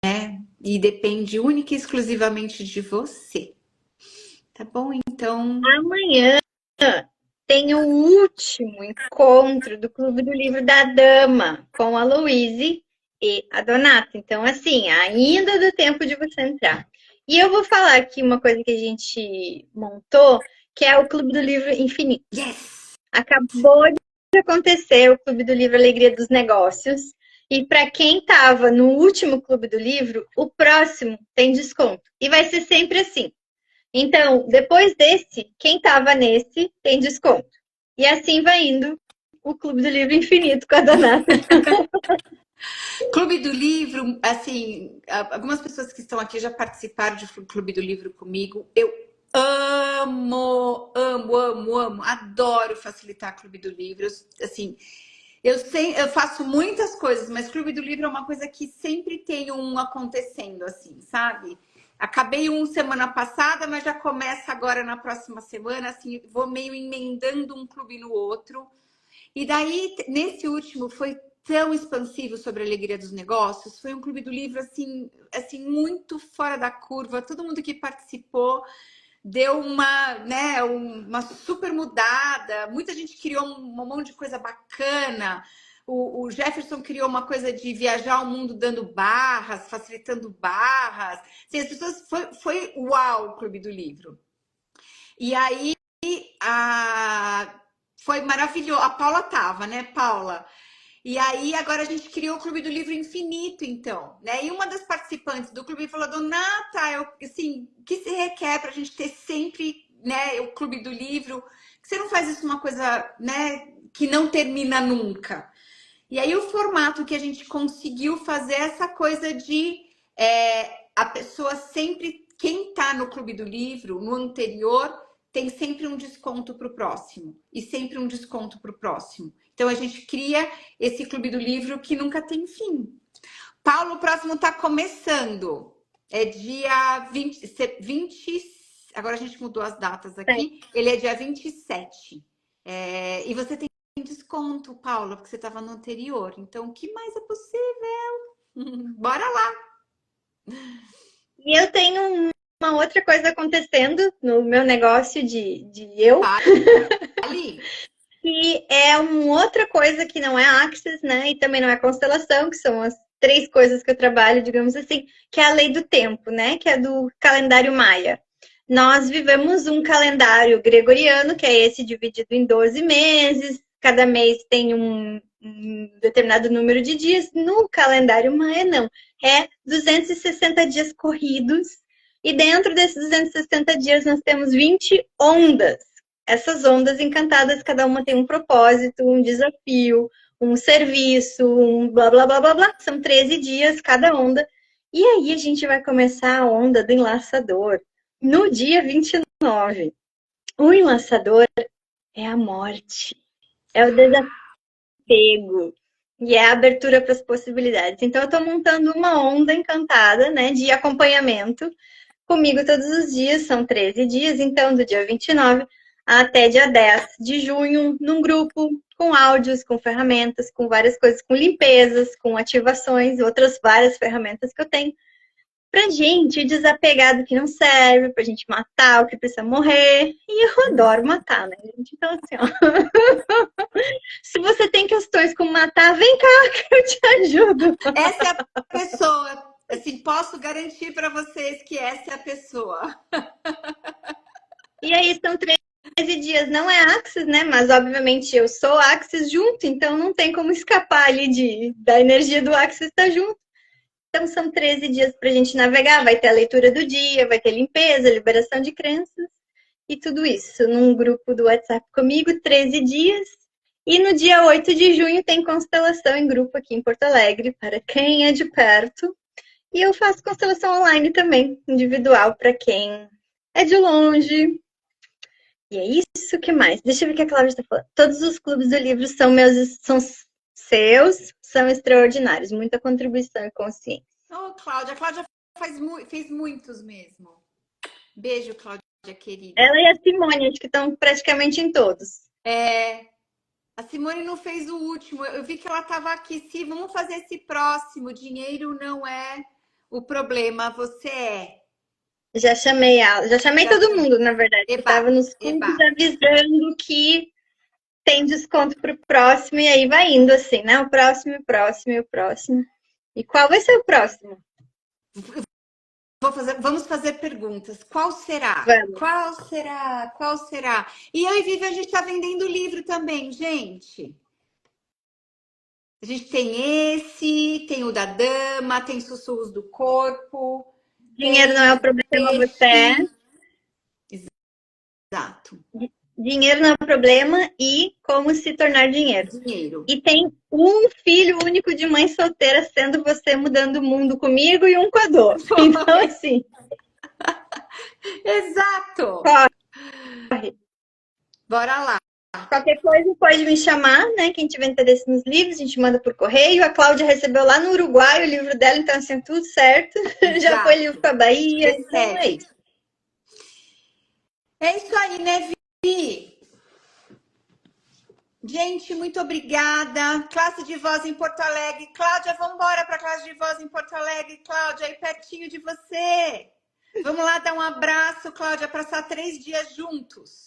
né? E depende única e exclusivamente de você. Tá bom? Então. Amanhã tem o último encontro do Clube do Livro da Dama com a Louise e a Donata. Então, assim, ainda dá tempo de você entrar. E eu vou falar aqui uma coisa que a gente montou, que é o Clube do Livro Infinito. Yes! Acabou de acontecer o Clube do Livro Alegria dos Negócios. E para quem estava no último Clube do Livro, o próximo tem desconto. E vai ser sempre assim. Então, depois desse, quem estava nesse tem desconto. E assim vai indo o Clube do Livro Infinito com a Donata. Clube do Livro, assim, algumas pessoas que estão aqui já participaram de Clube do Livro comigo. Eu amo, amo, amo, amo, adoro facilitar Clube do Livro. Assim, eu faço muitas coisas, mas Clube do Livro é uma coisa que sempre tem um acontecendo, assim, sabe? Acabei semana passada, mas já começa agora na próxima semana, assim, vou meio emendando um clube no outro. E daí, nesse último, foi tão expansivo sobre a alegria dos negócios. Foi um clube do livro, assim muito fora da curva. Todo mundo que participou deu uma super mudada. Muita gente criou um monte de coisa bacana. O Jefferson criou uma coisa de viajar o mundo dando barras, facilitando barras. Assim, as pessoas foi uau o Clube do Livro. E aí foi maravilhoso. A Paula tava, né, Paula? E aí agora a gente criou o Clube do Livro Infinito, então, né? E uma das participantes do clube falou: Donata, assim, o que se requer para a gente ter sempre, né, o Clube do Livro? Que você não faz isso uma coisa, né, que não termina nunca. E aí o formato que a gente conseguiu fazer essa coisa de a pessoa sempre, quem está no Clube do Livro, no anterior, tem sempre um desconto para o próximo. E sempre um desconto para o próximo. Então, a gente cria esse Clube do Livro que nunca tem fim. Paulo, o próximo está começando. É dia 20. Agora a gente mudou as datas aqui. Ele é dia 27. E você tem desconto, Paula, porque você estava no anterior. Então, o que mais é possível? Bora lá! E eu tenho uma outra coisa acontecendo no meu negócio de eu. Ali. Que é uma outra coisa que não é Axis, né? E também não é constelação, que são as 3 coisas que eu trabalho, digamos assim, que é a lei do tempo, né? Que é do calendário maia. Nós vivemos um calendário gregoriano, que é esse dividido em 12 meses. Cada mês tem um determinado número de dias. No calendário maia, não. É 260 dias corridos. E dentro desses 260 dias, nós temos 20 ondas. Essas ondas encantadas, cada uma tem um propósito, um desafio, um serviço, um blá, blá, blá, blá, blá. São 13 dias cada onda. E aí a gente vai começar a onda do enlaçador no dia 29. O enlaçador é a morte, é o desapego e é a abertura para as possibilidades. Então, eu estou montando uma onda encantada, né, de acompanhamento comigo todos os dias, são 13 dias, então, do dia 29 até dia 10 de junho, num grupo com áudios, com ferramentas, com várias coisas, com limpezas, com ativações, outras várias ferramentas que eu tenho, pra gente desapegar do que não serve, pra gente matar o que precisa morrer. E eu adoro matar, né, gente? Então, assim, ó. Se você tem questões com matar, vem cá que eu te ajudo. Essa é a pessoa. Assim, posso garantir para vocês que essa é a pessoa. E aí, são 13 dias. Não é Axis, né? Mas, obviamente, eu sou Axis junto, então não tem como escapar ali da energia do Axis estar junto. Então, são 13 dias para a gente navegar. Vai ter a leitura do dia, vai ter limpeza, liberação de crenças e tudo isso num grupo do WhatsApp comigo, 13 dias. E no dia 8 de junho tem constelação em grupo aqui em Porto Alegre, para quem é de perto. E eu faço constelação online também, individual, para quem é de longe. E é isso, que mais? Deixa eu ver o que a Cláudia está falando. Todos os clubes do livro são meus, são seus, são extraordinários. Muita contribuição e consciência. Oh, Cláudia. A Cláudia fez muitos mesmo. Beijo, Cláudia, querida. Ela e a Simone, acho que estão praticamente em todos. A Simone não fez o último. Eu vi que ela estava aqui. Sim, vamos fazer esse próximo. Dinheiro não é o problema, você é. Já chamei ela, já chamei todo mundo, na verdade. Que estava nos clubes avisando que tem desconto para o próximo, e aí vai indo assim, né? O próximo, o próximo e o próximo. E qual vai ser o próximo? Vamos fazer perguntas. Qual será? Vamos. Qual será? Qual será? E eu e Vivi, a gente está vendendo livro também, gente. A gente tem esse, tem o da dama, tem sussurros do corpo. Dinheiro não é o problema, você é. Exato. Dinheiro não é o problema e como se tornar dinheiro. Dinheiro. E tem um filho único de mãe solteira, sendo você mudando o mundo comigo e um com a dor. Então, assim. Exato. Corre. Bora lá. Qualquer coisa pode me chamar, né? Quem tiver interesse nos livros, a gente manda por correio. A Cláudia recebeu lá no Uruguai o livro dela, então assim, tudo certo. Exato. Já foi livro para Bahia, então é isso. É isso aí, né, Vi? Gente, muito obrigada. Classe de voz em Porto Alegre. Cláudia, vamos embora para a classe de voz em Porto Alegre. Cláudia, aí pertinho de você. Vamos lá dar um abraço, Cláudia, passar 3 dias juntos.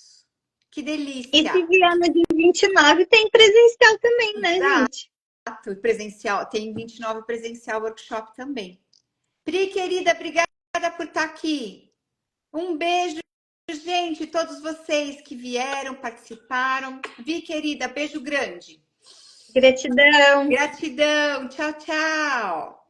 Que delícia. E se vier no dia 29, tem presencial também, né, gente? Exato, presencial. Tem 29 presencial workshop também. Pri, querida, obrigada por estar aqui. Um beijo, gente, todos vocês que vieram, participaram. Vi, querida, beijo grande. Gratidão. Gratidão. Tchau, tchau.